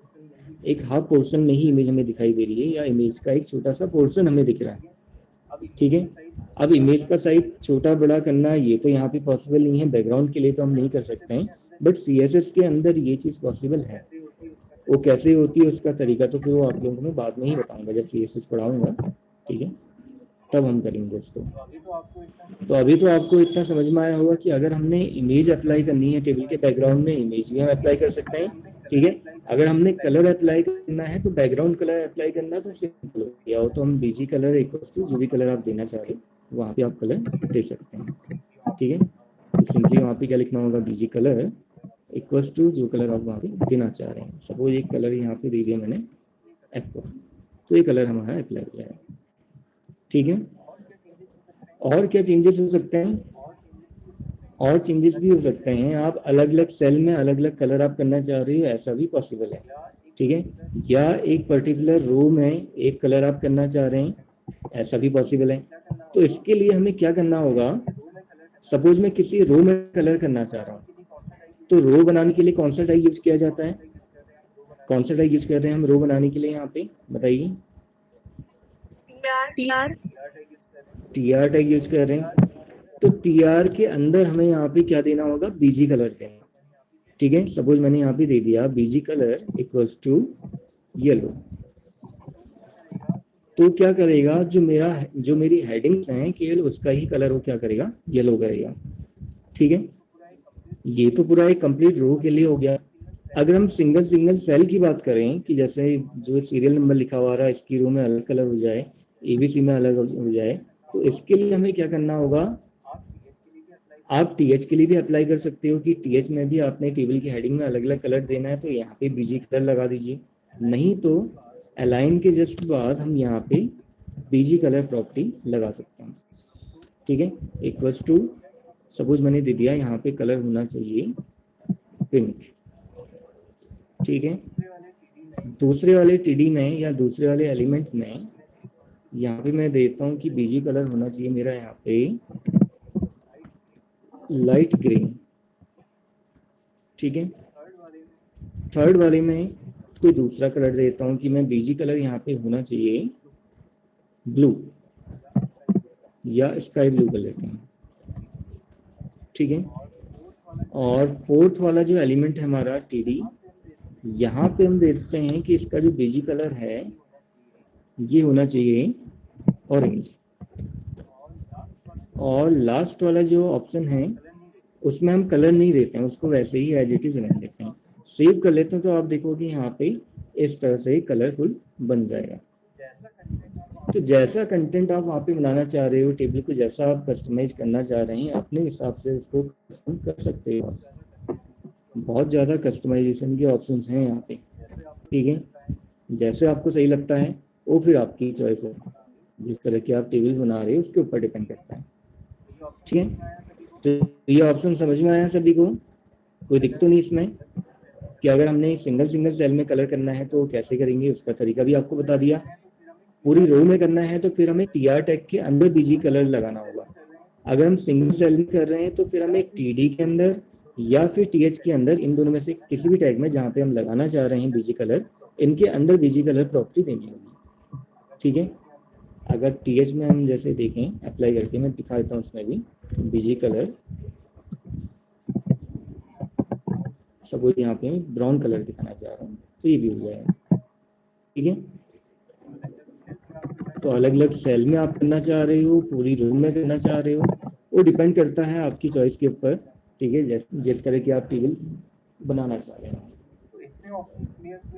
एक हाफ पोर्शन में ही इमेज हमें दिखाई दे रही है, या इमेज का एक छोटा सा पोर्शन हमें दिख रहा है। ठीक है, अब इमेज का साइज छोटा बड़ा करना ये तो यहाँ पे पॉसिबल नहीं है, बैकग्राउंड के लिए तो हम नहीं कर सकते हैं, बट CSS के अंदर ये चीज पॉसिबल है। वो कैसे होती है उसका तरीका तो फिर वो आप लोगों को मैं बाद में ही बताऊंगा जब CSS पढ़ाऊंगा। ठीक है, तब हम करेंगे उसको। तो अभी तो आपको इतना समझ में आया होगा कि अगर हमने इमेज अप्लाई करनी है टेबल के बैकग्राउंड में, इमेज भी हम अप्लाई कर सकते हैं। ठीक है, अगर हमने कलर अप्लाई करना है तो बैकग्राउंड कलर अप्लाई करना तो सिंपल हो गया, हो तो हम BG कलर इक्वल्स टू जो भी कलर आप देना चाह रहे हो वहाँ पे आप कलर दे सकते हैं। ठीक है, तो सिंपली वहाँ पे क्या लिखना होगा, BG कलर इक्वल्स टू जो कलर आप वहाँ पे देना चाह रहे हैं। सपोज एक कलर यहाँ पे दे दिया मैंने एक्वा, तो ये कलर हमारा अप्लाई हो जाएगा। ठीक है, और क्या चेंजेस हो सकते हैं? और चेंजेस भी हो सकते हैं, आप अलग अलग सेल में अलग अलग कलर आप करना चाह रहे हो, ऐसा भी पॉसिबल है। ठीक है, या एक पर्टिकुलर रो में एक कलर आप करना चाह रहे हैं, ऐसा भी पॉसिबल है। तो इसके लिए हमें क्या करना होगा, सपोज मैं किसी रो में कलर करना चाह रहा हूँ, तो रो बनाने के लिए कौन सा टैग यूज किया जाता है? कौन सा टैग यूज कर रहे हैं हम रो बनाने के लिए? यहाँ पे बताइए। TR टैग यूज कर रहे हैं। तो TR के अंदर हमें यहाँ पे क्या देना होगा, BG कलर देना। ठीक है, सपोज मैंने यहाँ पे दे दिया BG colour equals to yellow, तो क्या करेगा, जो मेरी हेडिंग्स हैं केवल उसका ही कलर वो क्या करेगा, येलो करेगा। ठीक है, ये तो पूरा एक कंप्लीट रो के लिए हो गया। अगर हम सिंगल सिंगल सेल की बात करें कि जैसे जो सीरियल नंबर लिखा हुआ रहा इसकी रो में अलग कलर हो जाए, ABC में अलग हो जाए, तो इसके लिए हमें क्या करना होगा, आप TH के लिए भी अप्लाई कर सकते हो कि TH में भी आपने टेबल की हेडिंग में अलग अलग कलर देना है तो यहाँ पे BG कलर लगा दीजिए, नहीं तो अलाइन के जस्ट बाद हम यहाँ पे BG कलर प्रॉपर्टी लगा सकते हैं। ठीक है, इक्वल्स टू सपोज मैंने दे दिया यहाँ पे कलर होना चाहिए पिंक। ठीक है, दूसरे वाले TD में या दूसरे वाले एलिमेंट में यहाँ पे मैं देता हूँ कि BG कलर होना चाहिए मेरा यहाँ पे लाइट ग्रीन। ठीक है, थर्ड वाले में कोई दूसरा कलर देता हूँ कि मैं BG कलर यहाँ पे होना चाहिए ब्लू या स्काई ब्लू कर लेते हैं। ठीक है, और फोर्थ वाला जो एलिमेंट है हमारा TD, यहाँ पे हम देखते हैं कि इसका जो BG कलर है ये होना चाहिए ऑरेंज। और लास्ट वाला जो ऑप्शन है उसमें हम कलर नहीं देते हैं, उसको वैसे ही एज इट इज रहने देते हैं। सेव कर लेते हैं तो आप देखोगे यहाँ पे इस तरह से कलरफुल बन जाएगा। तो जैसा कंटेंट आप वहाँ पे बनाना चाह रहे हो, टेबल को जैसा आप कस्टमाइज करना चाह रहे हैं अपने हिसाब से उसको कस्टम कर सकते हो। बहुत ज़्यादा कस्टमाइजेशन के ऑप्शंस हैं यहाँ पे। ठीक है, जैसे आपको सही लगता है वो फिर आपकी चॉइस है, जिस तरह की आप टेबल बना रहे हो उसके ऊपर डिपेंड करता है। ठीक है, तो ये ऑप्शन समझ में आया सभी को? कोई दिक्कत तो नहीं इसमें कि अगर हमने सिंगल सिंगल सेल में कलर करना है तो कैसे करेंगे, उसका तरीका भी आपको बता दिया। पूरी रो में करना है तो फिर हमें TR टैग के अंदर BG कलर लगाना होगा। अगर हम सिंगल सेल में कर रहे हैं तो फिर हमें TD के अंदर या फिर TH के अंदर, इन दोनों में से किसी भी टैग में जहाँ पे हम लगाना चाह रहे हैं BG कलर, इनके अंदर BG कलर प्रॉपर्टी देनी होगी। ठीक है, अगर TH में हम जैसे देखें अप्लाई करके, मैं दिखा देता हूँ उसमें भी BG कलर, सपोज यहाँ पे मैं ब्राउन कलर दिखाना चाह रहा हूँ तो ये भी हो जाएगा। ठीक है, तो अलग अलग सेल में आप करना चाह रहे हो, पूरी रो में करना चाह रहे हो, वो डिपेंड करता है आपकी चॉइस के ऊपर। ठीक है, जिस तरह की आप टेबल बनाना चाह रहे हैं।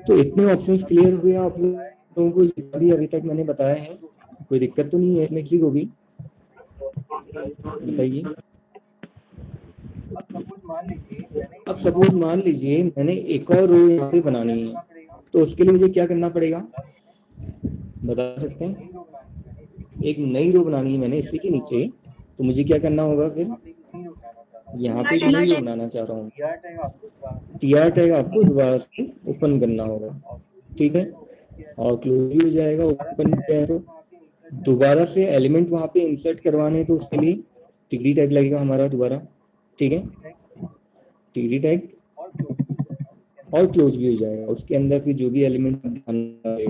तो इतने ऑप्शंस क्लियर हुए आप लोगों को जितना भी अभी तक मैंने बताया है? कोई दिक्कत तो नहीं है इसमें किसी को भी? बताइए। अब सपोज मान लीजिए मैंने एक और रो यहाँ पे बनानी है, तो उसके लिए मुझे क्या करना पड़ेगा बता सकते हैं? एक नई रो बनानी है मैंने इसी के नीचे, तो मुझे क्या करना होगा फिर, यहाँ पे एक नई रो बनाना चाह रहा हूँ, टीआर टैग आपको दोबारा से ओपन करना होगा, ठीक है, और क्लोज भी हो जाएगा। ओपन किया है तो दोबारा से एलिमेंट वहां पे इंसर्ट करवाने हैं, तो उसके लिए टीडी टैग लगेगा हमारा दोबारा, ठीक है, टीडी टैग और क्लोज भी हो जाएगा। उसके अंदर फिर जो भी एलिमेंट दिखाना है,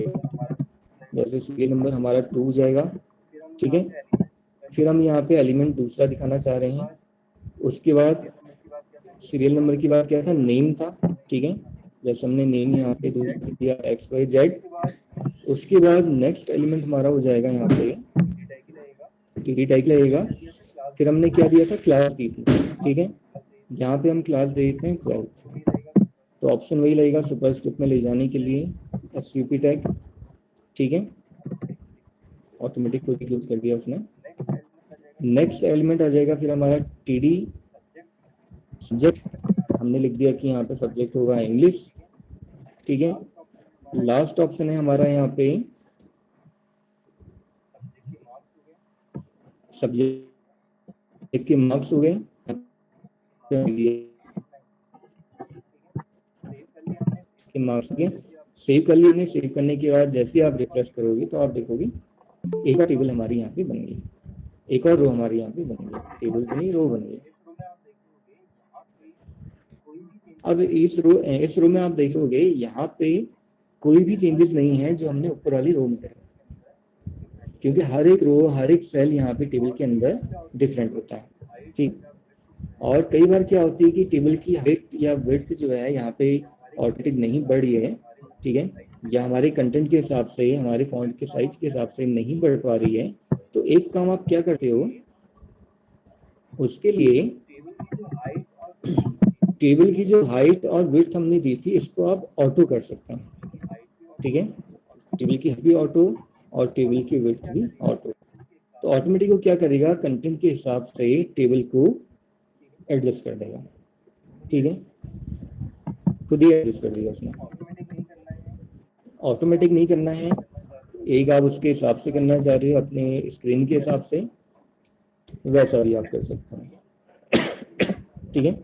जैसे सीरियल नंबर हमारा 2 हो जाएगा, ठीक है। फिर हम यहाँ पे एलिमेंट दूसरा दिखाना चाह रहे हैं, उसके बाद सीरियल नंबर की बात क्या था, नेम था, ठीक है, जैसे हमने नेम यहाँ पे दूसरा दिया XYZ। उसके बाद नेक्स्ट एलिमेंट हमारा हो जाएगा यहाँ पे टीडी टैग लगेगा। फिर हमने क्या दिया था, क्लास दी थी, ठीक है, यहाँ पे हम क्लास दे देते हैं 12, तो ऑप्शन वही लगेगा सुपरस्क्रिप्ट में ले जाने के लिए SVP टैग, ठीक है, ऑटोमेटिक खुद ही क्लोज कर दिया उसने। नेक्स्ट एलिमेंट आ जाएगा फिर हमारा टीडी सब्जेक्ट, हमने लिख दिया कि यहाँ पे सब्जेक्ट होगा इंग्लिश, ठीक है। लास्ट ऑप्शन है हमारा यहाँ पे सब्जेक्ट के मार्क्स हो गए, मार्क्स के सेव कर लिए। सेव करने के बाद जैसे आप रिफ्रेश करोगे तो आप देखोगे एक और टेबल हमारी यहाँ पे बन गई, एक और रो हमारी यहाँ पे बन गई, टेबल बनी, रो बन गई। अब इस रो में आप देखोगे यहाँ पे कोई भी चेंजेस नहीं है जो हमने ऊपर वाली रो में करे, क्योंकि हर एक रो हर एक सेल यहाँ पे टेबल के अंदर डिफरेंट होता है, ठीक। और कई बार क्या होती है कि टेबल की हाइट या विड्थ जो है यहाँ पे ऑटोमेटिक नहीं बढ़ रही है, ठीक है, या हमारे कंटेंट के हिसाब से, हमारे फॉन्ट के साइज के हिसाब से नहीं बढ़ पा रही है, तो एक काम आप क्या करते हो, उसके लिए टेबल की जो हाइट और विड्थ हमने दी थी इसको आप ऑटो कर सकते हैं, ठीक है, टेबल की हाइट भी ऑटो और टेबल की विड्थ भी ऑटो। तो ऑटोमेटिक वो क्या करेगा, कंटेंट के हिसाब से टेबल को एडजस्ट कर देगा, ठीक है, खुद ही एडजस्ट कर देगा उसने। ऑटोमेटिक नहीं करना है, एक आप उसके हिसाब से करना चाह रहे हो अपने स्क्रीन के हिसाब से, वैसा भी आप कर सकते हैं, ठीक है,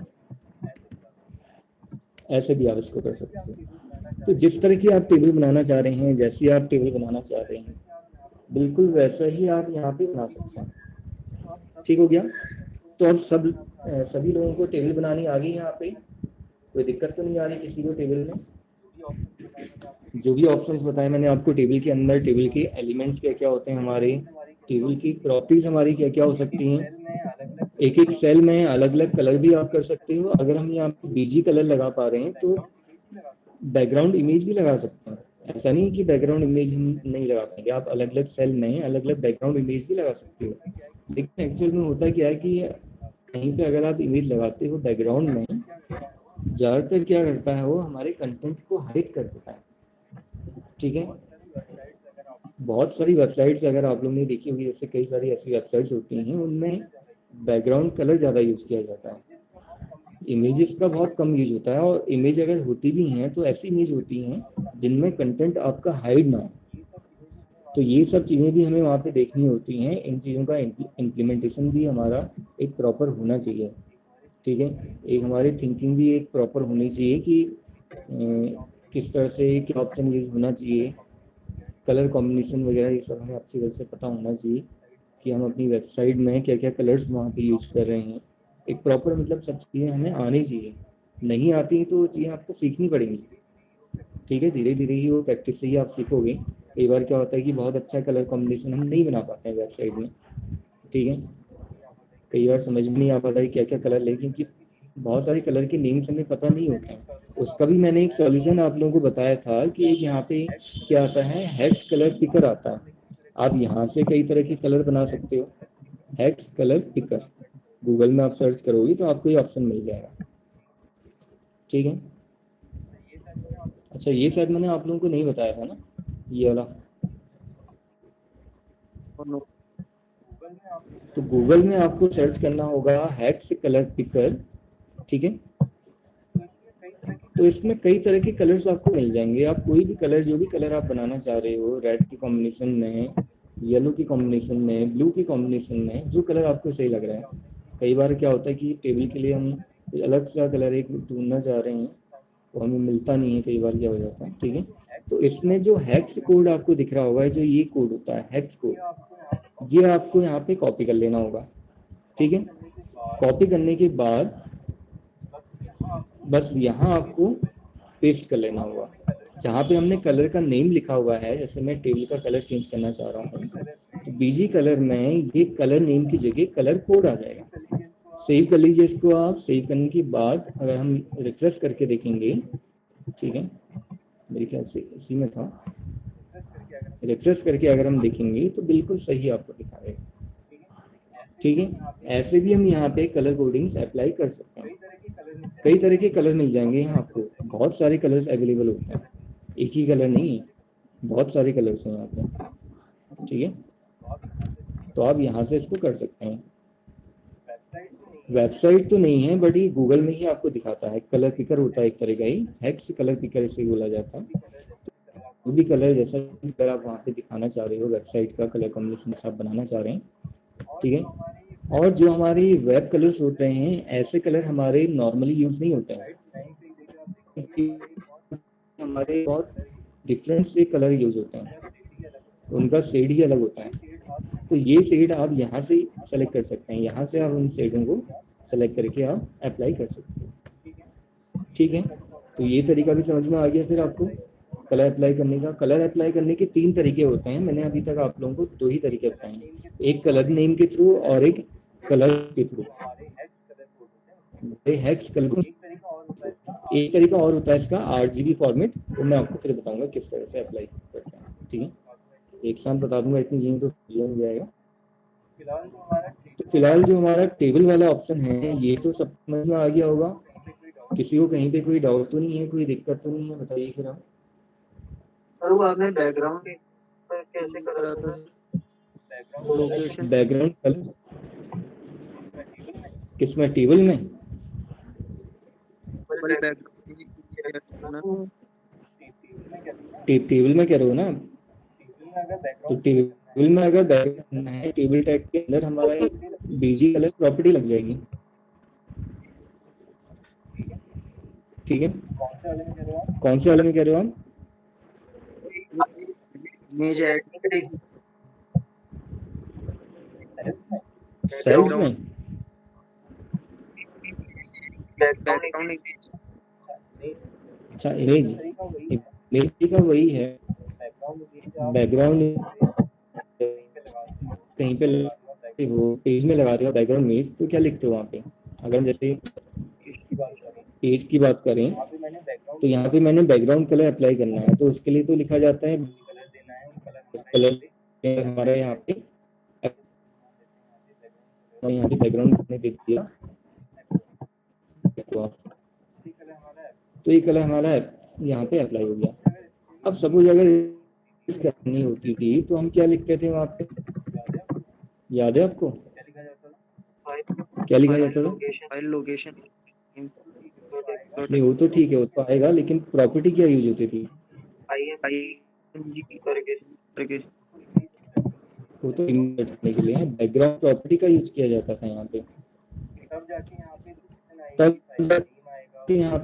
ऐसे भी आप इसको कर सकते हो। तो जिस तरह की आप टेबल बनाना चाह रहे हैं, जैसी आप टेबल बनाना चाह रहे हैं, बिल्कुल वैसा ही आप यहाँ पे बना सकते हैं, ठीक हो गया। तो अब सभी लोगों को टेबल बनानी आ गई, यहाँ पे कोई दिक्कत तो नहीं आ रही किसी को टेबल में। जो भी ऑप्शंस बताए मैंने आपको टेबल के अंदर, टेबल के एलिमेंट्स क्या क्या होते हैं हमारे, टेबल की प्रॉपर्टीज हमारी क्या क्या हो सकती हैं, एक एक सेल में अलग अलग कलर भी आप कर सकते हो। अगर हम यहाँ पे बीजी कलर लगा पा रहे हैं तो बैकग्राउंड इमेज भी लगा सकते हैं, ऐसा नहीं कि बैकग्राउंड इमेज हम नहीं लगा पाएंगे, आप अलग अलग सेल में अलग अलग बैकग्राउंड इमेज भी लगा सकते हो। लेकिन एक्चुअल में होता क्या है कि कहीं पे अगर आप इमेज लगाते हो बैकग्राउंड में, ज्यादातर क्या करता है वो हमारे कंटेंट को हाइड कर देता है, ठीक है। बहुत सारी वेबसाइट्स अगर आप लोग ने देखी होगी, जैसे कई सारी ऐसी वेबसाइट्स होती हैं उनमें बैकग्राउंड कलर ज़्यादा यूज किया जाता है, इमेजेस का बहुत कम यूज होता है। और इमेज अगर होती भी हैं तो ऐसी इमेज होती हैं जिनमें कंटेंट आपका हाइड ना हो, तो ये सब चीज़ें भी हमें वहाँ पे देखनी होती हैं। इन चीज़ों का इम्प्लीमेंटेशन भी हमारा एक प्रॉपर होना चाहिए, ठीक है, एक हमारी थिंकिंग भी एक प्रॉपर होनी चाहिए कि किस तरह से क्या ऑप्शन यूज होना चाहिए, कलर कॉम्बिनेशन वगैरह ये सब हमें अच्छी तरह से पता होना चाहिए कि हम अपनी वेबसाइट में क्या क्या कलर्स वहाँ पे यूज कर रहे हैं। एक प्रॉपर मतलब सब चीज़ें हमें आनी चाहिए, नहीं आती तो चीज़ें आपको सीखनी पड़ेंगी, ठीक है, धीरे धीरे ही वो प्रैक्टिस से ही आप सीखोगे। कई बार क्या होता है कि बहुत अच्छा कलर कॉम्बिनेशन हम नहीं बना पाते हैं वेबसाइट में, ठीक है, कई बार समझ में नहीं आ पाता है क्या क्या कलर ले, क्योंकि बहुत सारे कलर के नेम्स हमें पता नहीं होते हैं। उसका भी मैंने एक सॉल्यूशन आप लोगों को बताया था कि एक यहाँ पे क्या आता है, हेक्स कलर पिकर आता है, आप यहाँ से कई तरह के कलर बना सकते हो। हेक्स कलर पिकर गूगल में आप सर्च करोगे तो आपको ये ऑप्शन मिल जाएगा, ठीक है। अच्छा, ये शायद मैंने आप लोगों को नहीं बताया था ना, ये वाला। तो गूगल में आपको सर्च करना होगा हेक्स कलर पिकर, ठीक है, तो इसमें कई तरह के कलर्स आपको मिल जाएंगे। आप कोई भी कलर, जो भी कलर आप बनाना चाह रहे हो, रेड के कॉम्बिनेशन में येलो की कॉम्बिनेशन में, ब्लू की कॉम्बिनेशन में, जो कलर आपको सही लग रहा है। कई बार क्या होता है कि टेबल के लिए हम कोई अलग सा कलर एक ढूंढना चाह रहे हैं, वो हमें मिलता नहीं है, कई बार क्या हो जाता है, ठीक है। तो इसमें जो हेक्स कोड आपको दिख रहा होगा, जो ये कोड होता है हेक्स कोड, ये आपको यहाँ पे कॉपी कर लेना होगा, ठीक है। कॉपी करने के बाद बस यहाँ आपको पेस्ट कर लेना होगा, जहाँ पे हमने कलर का नेम लिखा हुआ है। जैसे मैं टेबल का कलर चेंज करना चाह रहा हूँ, तो बीजी कलर में ये कलर नेम की जगह कलर कोड आ जाएगा। सेव कर लीजिए इसको आप। सेव करने के बाद अगर हम रिफ्रेश करके देखेंगे, ठीक है, मेरे ख्याल से इसी में था, रिफ्रेश करके अगर हम देखेंगे तो बिल्कुल सही आपको दिखाएगा, ठीक है। ऐसे भी हम यहाँ पे कलर कोडिंग्स अप्लाई कर सकते हैं। कई तरह के कलर मिल जाएंगे यहाँ आपको, बहुत सारे कलर्स अवेलेबल होते हैं, एक ही कलर नहीं है, बहुत सारे कलर्स हैं यहाँ पे, ठीक है। तो आप यहाँ से इसको कर सकते हैं। वेबसाइट तो नहीं है, बट ये गूगल में ही आपको दिखाता है। कलर पिकर होता है एक तरह का ही, हेक्स कलर पिकर इसे बोला जाता है। वो भी कलर जैसा कलर आप वहाँ पे दिखाना चाह रहे हो, वेबसाइट का कलर कॉम्बिनेशन आप बनाना चाह रहे हैं, ठीक है। और जो हमारे वेब कलर्स होते हैं, ऐसे कलर हमारे नॉर्मली यूज नहीं होते हैं, हमारे बहुत डिफरेंट से कलर यूज होते हैं, उनका शेड ही अलग होता है। तो ये शेड आप यहाँ से सेलेक्ट कर सकते हैं, यहाँ से आप उन शेडों को सेलेक्ट करके आप अप्लाई कर सकते हैं, ठीक है। तो ये तरीका भी समझ में आ गया फिर आपको कलर अप्लाई करने का। कलर अप्लाई करने के 3 तरीके होते हैं, मैंने अभी तक आप लोगों को 2 ही तरीके बताए हैं, एक कलर नेम के थ्रू और एक कलर के थ्रू। हेक्स कलर, एक तरीका और होता है इसका RGB फॉर्मेट, वो मैं आपको फिर बताऊंगा किस तरह से अप्लाई करते हैं, ठीक है। एक साथ बता दूंगा, इतनी चीजें तो समझ जाएगा। तो फिलहाल जो हमारा टेबल वाला ऑप्शन है, ये तो सब समझ में आ गया होगा। किसी को कहीं पे कोई डाउट तो नहीं है, कोई दिक्कत तो नहीं है, बताइए फिर आप। सर वो आपने बैकग्राउंड कैसे करा था? लोकेशन बैकग्राउंड कलर किसमें, टेबल में? वाली बैकग्राउंड टेबल में कह रहे हो ना? तो टेबल में अगर बैकग्राउंड है, टेबल टैग के अंदर हमारा एक बीजी कलर प्रॉपर्टी लग जाएगी, ठीक है। कौन से वाले में कह रहे हो आप? इमेज ऐड सेल्स में? बैकग्राउंड अच्छा, इमेज, इमेज का वही है बैकग्राउंड। कहीं पे लगाते हो, पेज में लगा रहे हो बैकग्राउंड इमेज, तो क्या लिखते हो वहाँ पे? अगर हम जैसे पेज की बात करें, तो यहाँ पे मैंने बैकग्राउंड कलर अप्लाई करना है, तो उसके लिए तो लिखा जाता है कलर हमारा यहाँ पे बैकग्राउंड ने दे दिया, तो ये कलर हमारा यहाँ पे अप्लाई हो गया। अब सपोज अगर करनी होती थी तो हम क्या लिखते थे वहाँ पे, याद है आपको? क्या लिखा जाता था? फाइल लोकेशन नहीं, वो तो ठीक है, वो तो आएगा, लेकिन प्रॉपर्टी क्या यूज होती थी? वो तो करने के लिए है, बैकग्राउंड प्रॉपर्टी का यूज किया जाता था यहाँ पे। तब यहाँ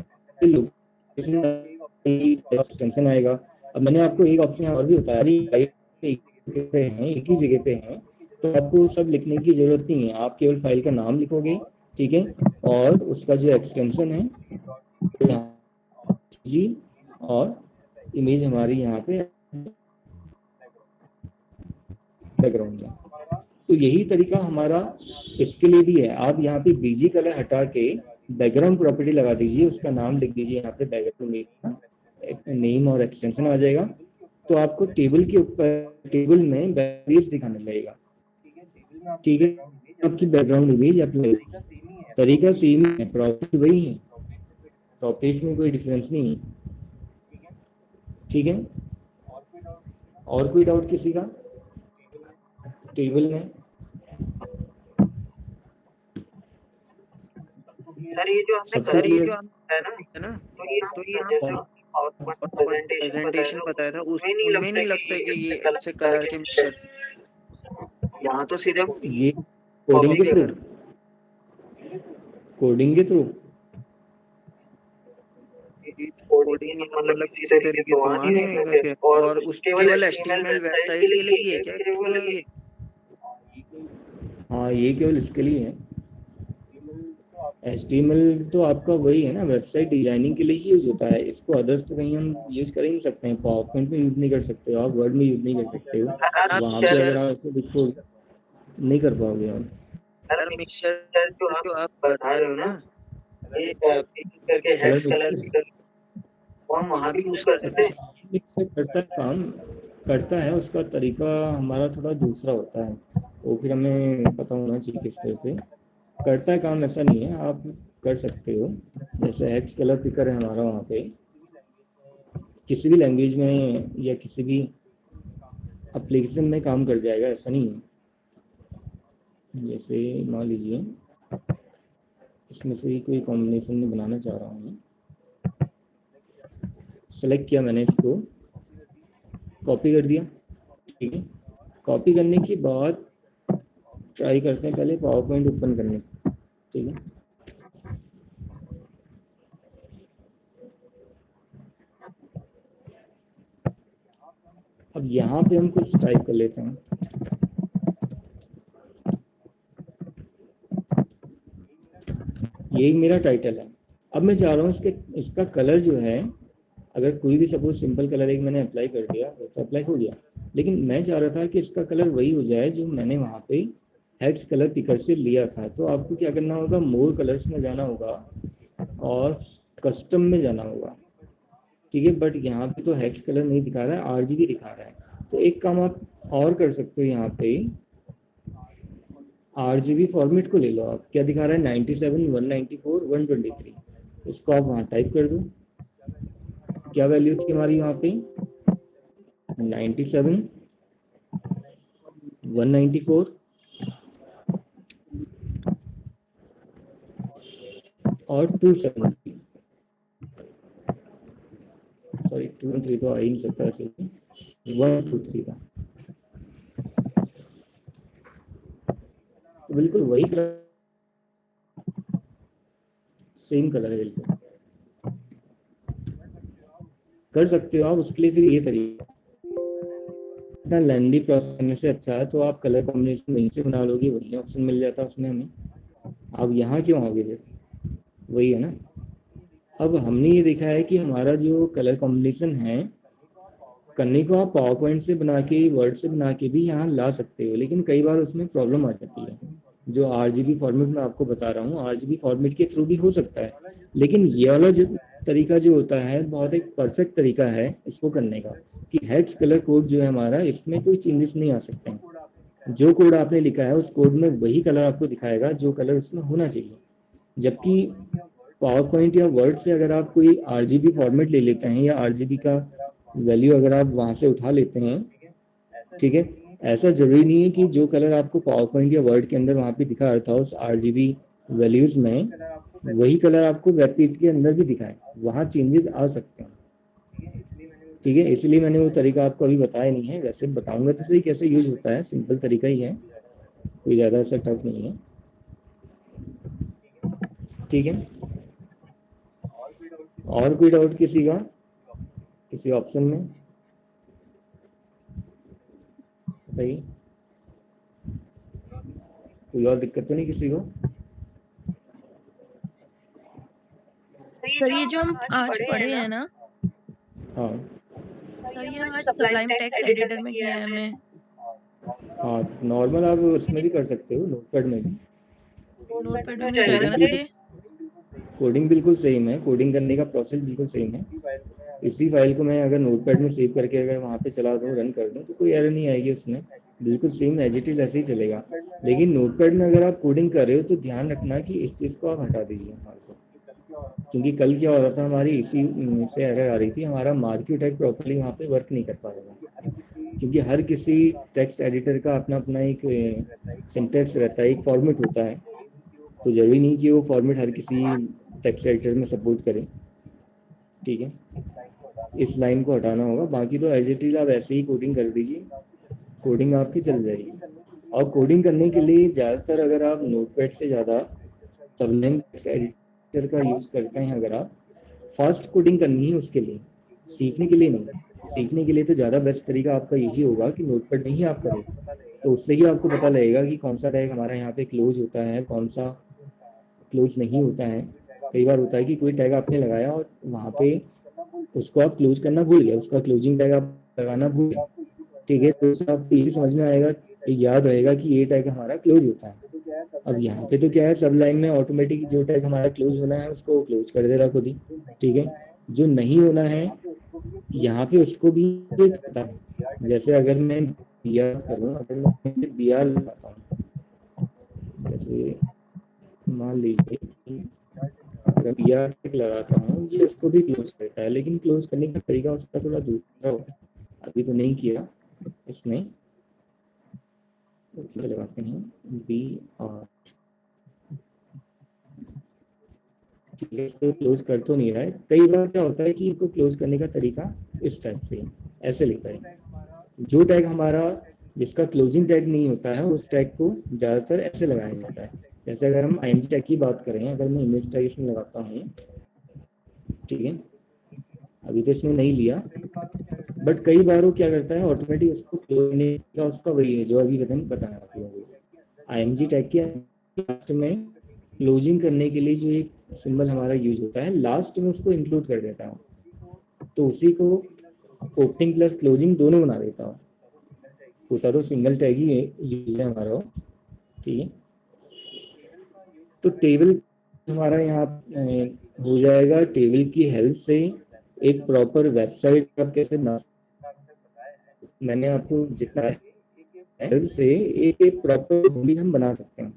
पे एक्सटेंशन आएगा। अब मैंने आपको एक ऑप्शन और भी बताया, एक ही जगह पे है, तो आपको सब लिखने की जरूरत नहीं है, आप केवल फाइल का नाम लिखोगे, ठीक है, और उसका जो एक्सटेंशन है जी, और इमेज हमारी यहाँ पे बैकग्राउंड में। तो यही तरीका हमारा इसके लिए भी है। आप यहाँ पे बीजी कलर हटा के बैकग्राउंड प्रॉपर्टी लगा दीजिए, उसका नाम लिख दीजिए यहाँ पे, बैकग्राउंड इमेज का नेम और एक्सटेंशन आ जाएगा। तो आपको टेबल के ऊपर, टेबल में इमेज दिखाने लगेगा, ठीक है। आपकी बैकग्राउंड इमेज अप्लाई, तरीका सेम है, प्रॉपर्टी वही है, प्रॉपर्टीज में कोई डिफरेंस नहीं है, ठीक है। और कोई डाउट किसी का टेबल में? सर ये जो हमने है ना, तो ये हमने प्रेजेंटेशन बताया था, उसमें नहीं लगता है कि ये ऐसे कलर के मिक्सर यहाँ तो सीधे ये कोडिंग के थ्रू, अगर कोडिंग के थ्रू कोडिंग या मतलब किसी तरीके की तो वहाँ नहीं होगा क्या? और उस केवल HTML वेबसाइट के लिए ही है क्या केवल ये? हाँ ये केवल इसके लिए है। HTML तो आपका वही है ना, वेबसाइट डिजाइनिंग के लिए ही यूज होता है। इसको अदर्स तो कहीं हम यूज कर ही नहीं सकते हैं। पावर पॉइंट में यूज नहीं कर सकते हो आप, वर्ड में यूज नहीं कर सकते हो, आप वहाँ पे मिक्सचर अगर आप ऐसे लिखो नहीं कर पाओगे आप। सर मिक्सचर जो आप बता रहे हो ना, ये करके कलर हेक्स कलर मिक्सर, हम वहाँ भी यूज करते थे। अच्छा मिक्सर करता है काम, करता है, उसका तरीका हमारा थोड़ा दूसरा होता है, वो फिर हमें पता होना चाहिए किस तरह से करता है काम। ऐसा नहीं है, आप कर सकते हो। जैसे हेक्स कलर पिकर है हमारा, वहाँ पे किसी भी लैंग्वेज में या किसी भी एप्लीकेशन में काम कर जाएगा, ऐसा नहीं है। जैसे मान लीजिए इसमें से ही कोई कॉम्बिनेशन में बनाना चाह रहा हूँ, सेलेक्ट किया मैंने, इसको कॉपी कर दिया, ठीक है। कॉपी करने के बाद ट्राई करते हैं पहले पावर पॉइंट ओपन करने, ठीक है। अब यहाँ पे हम कुछ टाइप कर लेते हैं, यही मेरा टाइटल है। अब मैं चाह रहा हूँ इसका कलर जो है, अगर कोई भी सपोज सिंपल कलर एक मैंने अप्लाई कर दिया तो अप्लाई हो गया, लेकिन मैं चाह रहा था कि इसका कलर वही हो जाए जो मैंने वहाँ पे हेक्स कलर पिकर से लिया था। तो आपको क्या करना होगा, मोर कलर्स में जाना होगा और कस्टम में जाना होगा, ठीक है। बट यहाँ पे तो हेक्स कलर नहीं दिखा रहा है, RGB दिखा रहा है। तो एक काम आप और कर सकते हो, यहाँ पे RGB फॉर्मेट को ले लो आप। क्या दिखा रहा है, 97, 194, 123। इसको आप वहाँ टाइप कर दो। क्या वैल्यू थी हमारी वहाँ पे, 97, 194 और 270। सॉरी 213 तो आ ही नहीं सकता ऐसे, 123 का। तो बिल्कुल वही कलर, सेम कलर है बिल्कुल। कर सकते हो आप, उसके लिए फिर ये तरीका, इतना लेंदी प्रोसेस करने से अच्छा है तो आप कलर कॉम्बिनेशन वहीं से बना लोगे, वही ऑप्शन मिल जाता है उसमें हमें। आप यहाँ क्यों आओगे फिर, वही है ना। अब हमने ये देखा है कि हमारा जो कलर कॉम्बिनेशन है, करने को आप पावर पॉइंट से बना के, वर्ड से बना के भी यहाँ ला सकते हो, लेकिन कई बार उसमें प्रॉब्लम आ जाती है। जो RGB फॉर्मेट मैं आपको बता रहा हूँ, RGB फॉर्मेट के थ्रू भी हो सकता है, लेकिन ये वाला जो तरीका जो होता है, बहुत एक परफेक्ट तरीका है इसको करने का, कि हेक्स कलर कोड जो है हमारा, इसमें कोई चेंजेस नहीं आ सकते हैं। जो कोड आपने लिखा है उस कोड में वही कलर आपको दिखाएगा जो कलर उसमें होना चाहिए। जबकि पावर पॉइंट या वर्ड से अगर आप कोई RGB फॉर्मेट ले लेते हैं या RGB का वैल्यू अगर आप वहां से उठा लेते हैं, ठीक है, ऐसा जरूरी नहीं है कि जो कलर आपको पावर पॉइंट या वर्ड के अंदर वहां पे दिखा रहा था उस RGB वैल्यूज में, वही कलर आपको वेब पेज के अंदर भी दिखाए। वहां चेंजेस आ सकते हैं, ठीक है। इसलिए मैंने वो तरीका आपको अभी बताया नहीं है, वैसे बताऊंगा तो सही कैसे यूज होता है, सिंपल तरीका ही है, कोई ज़्यादा ऐसा टफ नहीं है, ठीक है। और कोई डाउट किसी का, किसी ऑप्शन में बताइए, कोई और दिक्कत तो नहीं किसी को। सर ये जो हम आज पढ़े हैं ना, हाँ सर ये हम आज सबलाइम टेक्स्ट एडिटर में किया है हमने। हाँ, नॉर्मल आप उसमें भी कर सकते हो, नोटपैड में भी। नोटपैड में भी हो जाएगा ना सर ये? कोडिंग बिल्कुल सेम है, कोडिंग करने का प्रोसेस बिल्कुल सेम है। इसी फाइल को मैं अगर नोटपैड में सेव करके अगर वहाँ पे चला दूँ, रन कर दूँ, तो कोई एरर नहीं आएगी उसमें, बिल्कुल सेम एज इट इज ऐसे ही चलेगा। लेकिन नोटपैड में अगर आप कोडिंग कर रहे हो तो ध्यान रखना कि इस चीज़ को आप हटा दीजिए वहाँ से, क्योंकि कल क्या हो रहा था, हमारी इसी से एरर आ रही थी, हमारा मार्क्यू टैग प्रॉपर्ली वहाँ पे वर्क नहीं कर पा रहा था। क्योंकि हर किसी टेक्स्ट एडिटर का अपना अपना एक सिंटैक्स रहता है, एक फॉर्मेट होता है, तो जरूरी नहीं कि वो फॉर्मेट हर किसी टेक्स्ट एडिटर में सपोर्ट करे, ठीक है। इस लाइन को हटाना होगा, बाकी तो एज इट इज आप ऐसे ही कोडिंग कर दीजिए, कोडिंग आपकी चल जाएगी। और कोडिंग करने के लिए ज़्यादातर अगर आप नोटपैड से ज़्यादा सबलाइन एडिटर का यूज़ करते हैं, अगर आप फास्ट कोडिंग करनी है उसके लिए, सीखने के लिए नहीं। सीखने के लिए तो ज़्यादा बेस्ट तरीका आपका यही होगा कि नोटपैड में ही आप करो, तो उससे ही आपको पता लगेगा कि कौन सा टैग हमारा यहाँ पे क्लोज होता है, कौन सा क्लोज नहीं होता है। कई बार होता है कि कोई टैग आपने लगाया और वहाँ पे उसको आप क्लोज करना भूल गए, उसका क्लोजिंग टैग आप लगाना भूल गए, ठीक है, तो उससे आपको ये समझ में आएगा, याद रहेगा कि ये टैग हमारा क्लोज होता है। अब यहाँ पे तो क्या है, सब लाइन में ऑटोमेटिक जो टैग हमारा क्लोज होना है उसको क्लोज कर दे रहा खुद ही, ठीक है। जो नहीं होना है यहाँ पे उसको भी पता है। जैसे अगर मैं बी आर करूँ, अगर मैं बी आर लगाता हूँ, जैसे मान लीजिए कि अगर बी आर लगाता हूँ, ये उसको भी क्लोज करता है, लेकिन क्लोज करने का तरीका उसका थोड़ा दूसरा हो, अभी तो नहीं किया इसमें। तो लगाते हैं बी आर, ठीक है, इसको क्लोज कर तो नहीं रहा है। कई बार क्या होता है कि इनको क्लोज करने का तरीका इस टाइप से ऐसे लिखा है, जो टैग हमारा जिसका क्लोजिंग टैग नहीं होता है उस टैग को ज़्यादातर ऐसे लगाया जाता है। जैसे अगर हम img टैग की बात करें, अगर मैं इमेज टैग इसमें लगाता हूँ, ठीक है, अभी तो इसने नहीं लिया, बट कई बार वो क्या करता है ऑटोमेटिक उसको क्लोज करने का उसका वही है जो अभी बताया आप लोगों को। img टैग के लास्ट में क्लोजिंग करने के लिए जो एक सिंबल हमारा यूज होता है, लास्ट में उसको इंक्लूड कर देता हूँ, तो उसी को ओपनिंग प्लस क्लोजिंग दोनों बना देता हूँ। होता तो सिंगल टैग ही यूज है हमारा, ठीक है। तो टेबल हमारा यहाँ हो जाएगा, टेबल की हेल्प से एक प्रॉपर वेबसाइट आप कैसे बना, मैंने आपको जितना हेल्प से एक प्रॉपर होम पेज हम बना सकते हैं,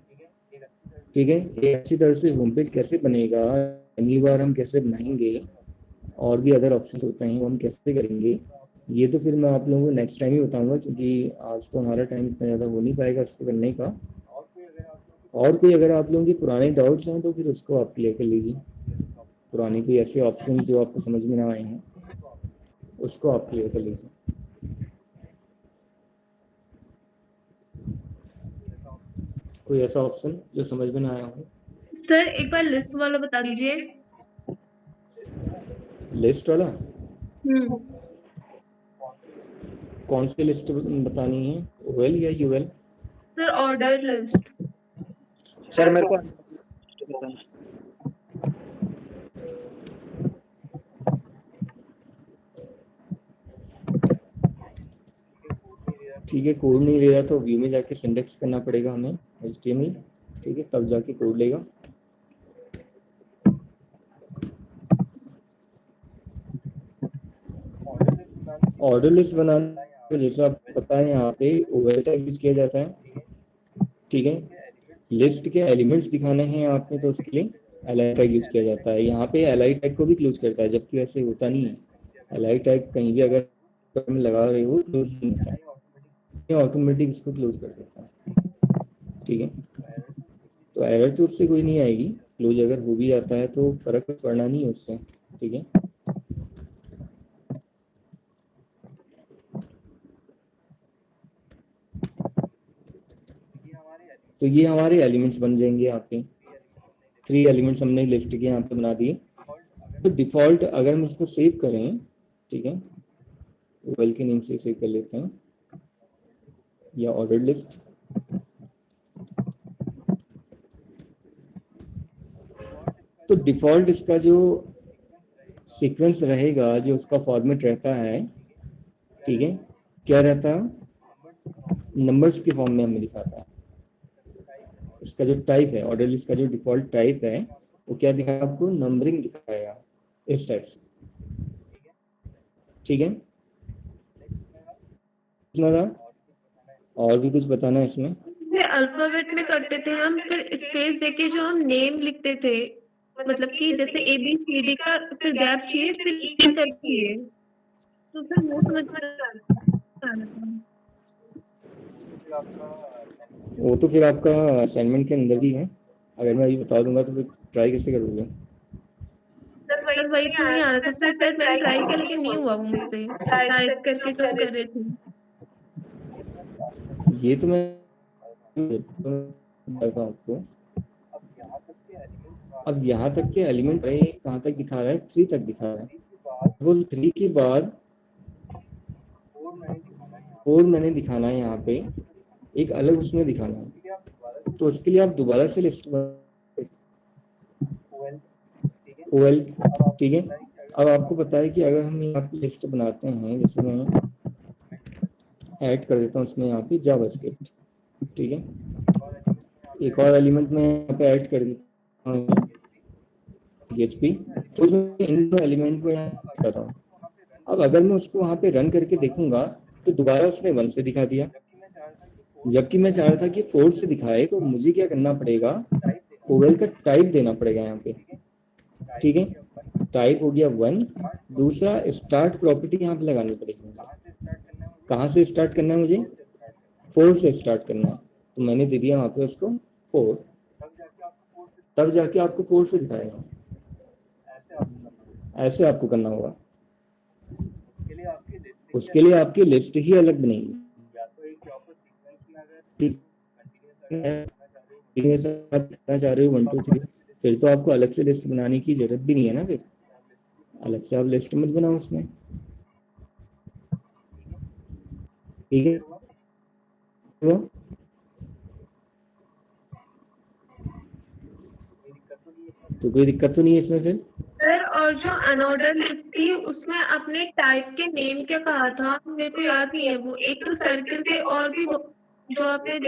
ठीक है। एक अच्छी तरह से होम पेज कैसे बनेगा, पहली बार हम कैसे बनाएंगे, और भी अदर ऑप्शन होते हैं वो हम कैसे करेंगे, ये तो फिर मैं आप लोगों को नेक्स्ट टाइम ही बताऊंगा, क्योंकि आज तो हमारा टाइम इतना ज़्यादा हो नहीं पाएगा इसको करने का। और कोई अगर आप लोगों के पुराने डाउट्स हैं तो फिर उसको आप क्लियर कर लीजिए, पुराने कोई ऐसे ऑप्शन जो आपको समझ में ना आए हैं उसको आप क्लियर कर लीजिए। कोई ऐसा ऑप्शन जो समझ में ना आया हो? सर एक बार लिस्ट वाला बता दीजिए। लिस्ट वाला कौन सी लिस्ट बतानी है, ओएल या UL? Sir order list. Sir मेरे को बताना। ठीक है, कोड नहीं ले रहा तो व्यू में जाके सिंटेक्स करना पड़ेगा हमें HTML, ठीक है, तब जाके कोड लेगा। ऑर्डर लिस्ट बनाने को जैसा आपको पता है यहाँ पे ओएल टैग यूज किया जाता है, ठीक है। लिस्ट के एलिमेंट्स दिखाने हैं आपने तो उसके लिए एलाइ टैग यूज किया जाता है। यहाँ पे एलाइ टैग को भी क्लोज करता है, जबकि वैसे होता नहीं है। एलाइ टैग कहीं भी अगर लगा रहे हो क्लोज नहीं होता है, ऑटोमेटिक इसको क्लोज कर देता है, ठीक है। तो एरर तो उससे कोई नहीं आएगी, क्लोज अगर हो भी जाता है तो फर्क पड़ना नहीं है उससे, ठीक है। तो ये हमारे एलिमेंट्स बन जाएंगे यहाँ पे, 3 एलिमेंट्स हमने लिस्ट के यहाँ पे बना दिए। तो डिफॉल्ट अगर हम इसको सेव करें, ठीक है, वेल के नेम से सेव कर लेते हैं या ऑर्डर लिस्ट, तो डिफॉल्ट इसका जो सीक्वेंस रहेगा, जो उसका फॉर्मेट रहता है, ठीक है, क्या रहता है, नंबर्स के फॉर्म में हमें दिखाता है। उसका जो टाइप है, ऑर्डर लिस्ट का जो डिफॉल्ट टाइप है वो क्या दिखाएगा आपको, नंबरिंग दिखाएगा इस टाइप से, ठीक है। और भी कुछ बताना है इसमें? अल्फाबेट में करते थे हम, फिर स्पेस देके जो हम नेम लिखते थे, मतलब कि जैसे ABCD का फिर गैप चाहिए, फिर इंटर चाहिए, तो फिर वो समझ में आ रहा था। वो तो फिर आपका असाइनमेंट के अंदर भी है, अगर मैं अभी बता दूंगा तो फिर ट्राई कैसे करोगे? सर वही तो नहीं आ रहा था, फिर सर मैंने ट्राई किया लेकिन नहीं हुआ वो मुझसे, टाइप करके तो कर रहे थे। ये तो मैं बताता हूँ आपको। अब यहाँ तक के एलिमेंट कहाँ तक दिखा रहा है, 3 तक दिखा रहा है। वो 3 के बाद 4 मैंने दिखाना है यहाँ पे, एक अलग उसमें दिखाना है। तो उसके लिए आप दोबारा से लिस्ट OL, ठीक है। अब आपको पता है कि अगर हम यहाँ पे लिस्ट बनाते हैं, जैसे मैं ऐड कर देता हूँ उसमें यहाँ पे जावास्क्रिप्ट, ठीक है। एक और एलिमेंट में यहाँ पे ऐड कर देता हूँ PHP, तो मैं इन दो एलिमेंट को यहाँ कर रहा हूँ। अब अगर मैं उसको वहाँ पे रन करके देखूंगा तो दोबारा उसने 1 से दिखा दिया, जबकि मैं चाह रहा था कि 4 से दिखाए। तो मुझे क्या करना पड़ेगा, OL का टाइप देना पड़ेगा यहाँ पे, ठीक है। टाइप हो गया 1। दूसरा स्टार्ट प्रॉपर्टी यहाँ पे लगानी पड़ेगी मुझे। कहाँ से स्टार्ट करना है मुझे, 4 से स्टार्ट करना है। तो मैंने दे दिया वहाँ पे उसको 4, तब जाके आपको 4 से दिखाएगा। ऐसे आपको करना होगा। उसके लिए आपकी लिस्ट ही अलग बनेगी, ठीक है। करना चाह रहे हो 1 2 3, फिर तो आपको अलग से लिस्ट बनाने की जरूरत भी नहीं है ना। फिर अलग से आप लिस्ट मत बनाओ उसमें, ठीक है। तो कोई दिक्कत तो नहीं है इसमें फिर। सर और जो अनऑर्डर लिस्ट थी उसमें आपने टाइप के नेम क्या कहा था, मेरे को याद नहीं है वो। एक तो सर्किल थे और भी जो आपने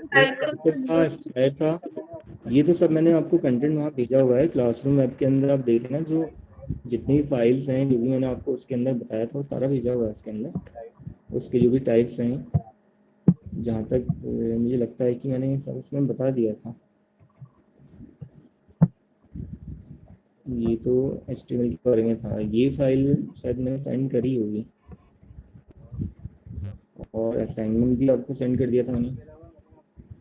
टाइप था, ये तो सब मैंने आपको कंटेंट वहाँ भेजा हुआ है क्लासरूम ऐप के अंदर। आप देखना, जो जितनी फाइल्स हैं, जो भी मैंने आपको उसके अंदर बताया था वो सारा भेजा हुआ है उसके अंदर। उसके जो भी टाइप्स हैं, जहाँ तक मुझे लगता है कि मैंने सब उसमें बता दिया था। ये तो HTML के बारे में था। ये फाइल शायद मैंने सेंड करी होगी, और असाइनमेंट भी आपको सेंड कर दिया था मैंने।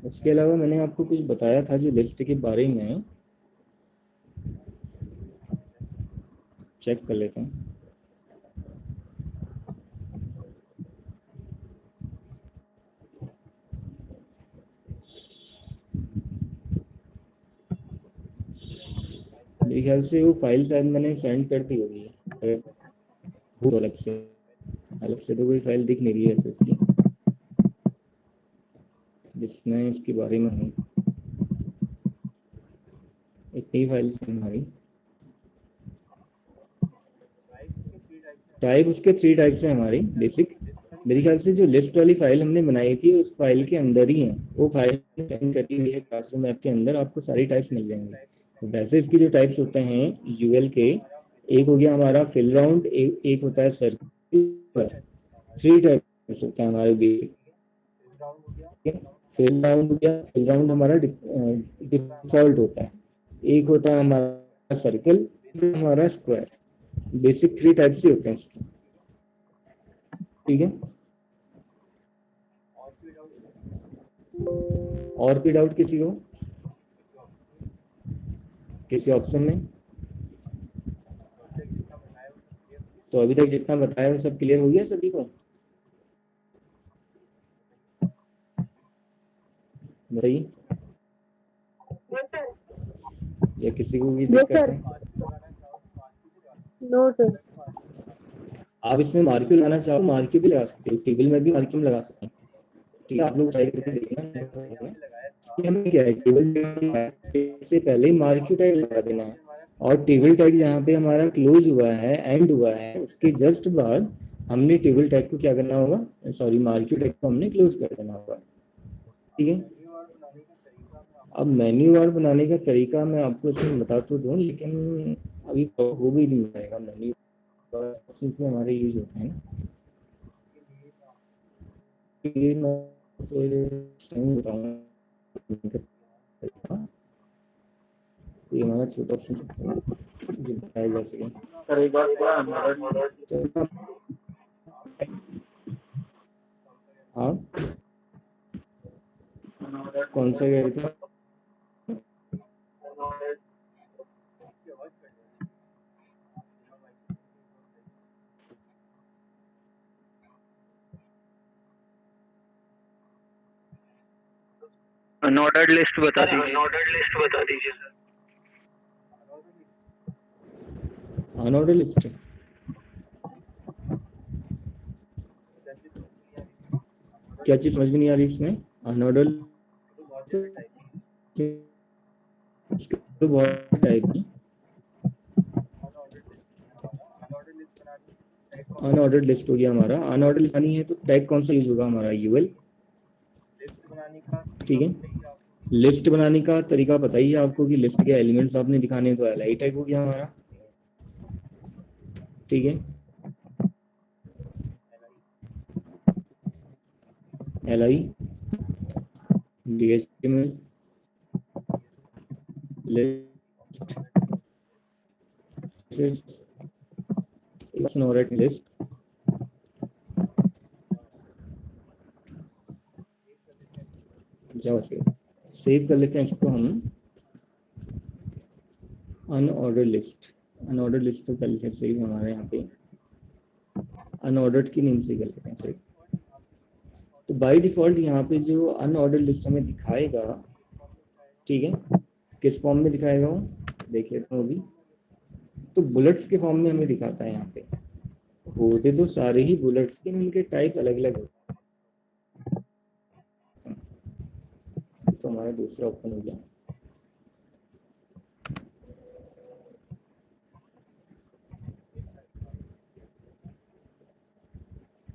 उसके अलावा मैंने आपको कुछ बताया था जो लिस्ट के बारे में, चेक कर लेता हूँ। मेरे ख्याल से वो फाइल शायद मैंने सेंड कर दी होगी, वो अलग से तो कोई फाइल दिख नहीं रही है वैसे इसकी, जिसमें इसके बारे में है। इतनी फाइल्स हैं हमारी। टाइप उसके 3 टाइप्स हैं हमारी बेसिक। मेरे ख्याल से जो लिस्ट वाली फाइल हमने बनाई थी उस फाइल के अंदर ही है वो फाइल, सेंड करी हुई है क्लासरूम ऐप के अंदर। आपको सारी टाइप्स मिल जाएंगी। तो वैसे इसके जो टाइप्स होते हैं UL के, एक हो गया हमारा फिल राउंड, एक होता है सर्किल। 3 टाइप्स होते हैं हमारे बेसिक। फिल राउंड हो गया, फिल राउंड हमारा डिफॉल्ट होता है। एक होता है हमारा सर्कल, हमारा स्क्वायर। बेसिक 3 टाइप्स ही होते हैं इसके, ठीक है। और कोई डाउट किसी को, किसी ऑप्शन में? तो अभी तक जितना बताया वो सब क्लियर हो गया सभी को, बताइए। या किसी को भी दिक्कत है? No sir. आप इसमें मार्क्यूम लगाना चाहो, मार्क्यूम भी लगा सकते हो, टेबल में भी मार्क्यूम लगा सकते हैं, ठीक है। आप लोग ट्राई करके देखना। हमें क्या है, टेबल से पहले ही मार्क्यूम टैग लगा देना है, और टेबल टैग जहाँ पे हमारा क्लोज हुआ है, एंड हुआ है, उसके जस्ट बाद हमने टेबल टैग को क्या करना होगा, सॉरी मार्क्यूम टैग को हमने क्लोज कर देना होगा, ठीक है। अब मेन्यू बार बनाने का तरीका मैं आपको इसमें बता तो दूं, लेकिन अभी तो हो भी नहीं पाएगा। मेन्यू बार में हमारे यूज होते हैं ना, ये मैं फिर सही बताऊंगा। ये हमारा छोटा ऑप्शन जो बताया जा सके। हाँ, कौन सा कह रहे थे? अनऑर्डर्ड लिस्ट बता दीजिए। अनऑर्डर लिस्ट क्या चीज समझ में नहीं आ रही इसमें? अनऑर्डर तो बहुत टाइप की अनऑर्डर्ड लिस्ट हो गया हमारा। अनऑर्डर्ड लिस्ट आनी है तो टैग कौन सा यूज होगा हमारा? यूएल। ठीक है, लिस्ट बनाने का तरीका पता ही है आपको कि लिस्ट के एलिमेंट्स आपने दिखाने हैं तो एलआई टैग हो गया हमारा। ठीक है, एलआई डीएचटीएमएल लिस्ट लिस्ट जाओ सेव कर लेते हैं इसको हम। अनऑर्डर लिस्ट, अनऑर्डर लिस्ट तो पहले से सेव हमारे यहाँ पे अनऑर्डर्ड की नेम से कर लेते हैं सेव। तो बाय डिफॉल्ट यहाँ पे जो अनऑर्डर लिस्ट हमें दिखाएगा, ठीक है, किस फॉर्म में दिखाएगा वो देख लेता हूँ अभी। तो बुलेट्स के फॉर्म में हमें दिखाता है। यहाँ पे होते तो सारे ही बुलेट्स के, उनके टाइप अलग अलग होते। तो हमारा दूसरा ओपन हो गया।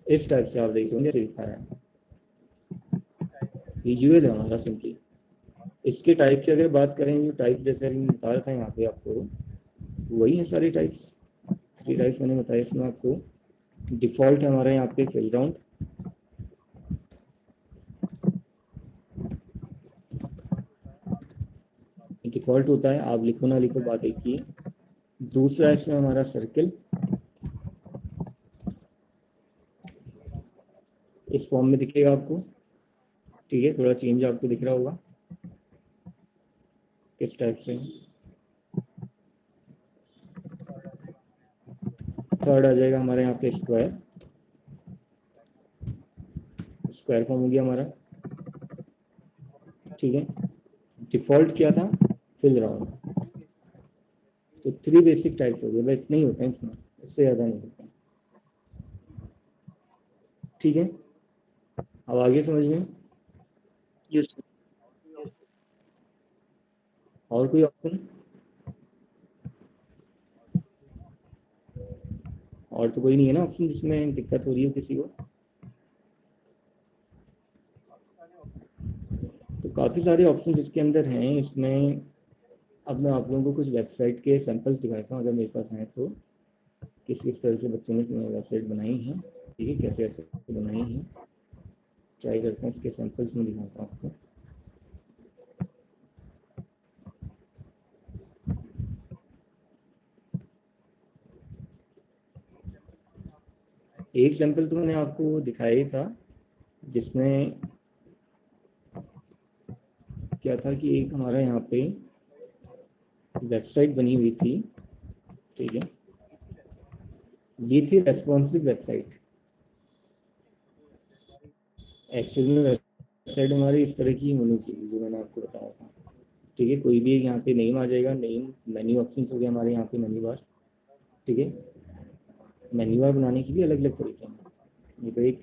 इस टाइप से आप देख रहे हैं दिखा रहा है, ये यूएल है हमारा सिंपली। इसके टाइप की अगर बात करें, जो टाइप जैसे अभी बता रहा था यहाँ पे आपको, वही है सारे टाइप्स। 3 टाइप्स मैंने बताया इसमें आपको। डिफॉल्ट है हमारा यहाँ पे फिल राउंड, डिफॉल्ट होता है, आप लिखो ना लिखो बात एक ही। दूसरा इसमें हमारा सर्किल, इस फॉर्म में दिखेगा आपको। ठीक है, थोड़ा चेंज आपको दिख रहा होगा किस टाइप से। थर्ड आ जाएगा हमारे यहाँ पे स्क्वायर, स्क्वायर फॉर्म हो गया हमारा। ठीक है, डिफॉल्ट क्या था? Fill round. तो 3 बेसिक टाइप्स हो गए, बस इतने ही होते हैं इसमें, इससे ज्यादा नहीं होते। ठीक है, अब आगे समझ में। यस। और कोई ऑप्शन? और तो कोई नहीं है ना ऑप्शन जिसमें दिक्कत हो रही हो किसी को? तो काफ़ी सारे ऑप्शन इसके अंदर हैं इसमें। अब मैं आप लोगों को कुछ वेबसाइट के सैंपल्स दिखाता हूँ अगर मेरे पास हैं तो, किस तरह से बच्चों ने वेबसाइट बनाई है। ठीक है, कैसे कैसे बनाई है ट्राई करते हैं, इसके सैंपल्स में दिखाता हूँ आपको। एक सैंपल तो मैंने आपको दिखाया ही था, जिसमें क्या था कि एक हमारा यहाँ पे वेबसाइट बनी हुई थी। ठीक है, ये थी रेस्पॉन्सिव वेबसाइट। एक्चुअली में वेबसाइट हमारी इस तरह की होनी चाहिए जो मैंने आपको बताया था। ठीक है, कोई भी यहाँ पे नेम आ जाएगा, नेम, मेन्यू ऑप्शंस हो गया हमारे यहाँ पे मेन्यू बार। ठीक है, मेन्यू बार बनाने की भी अलग अलग तरीके हैं। ये तो एक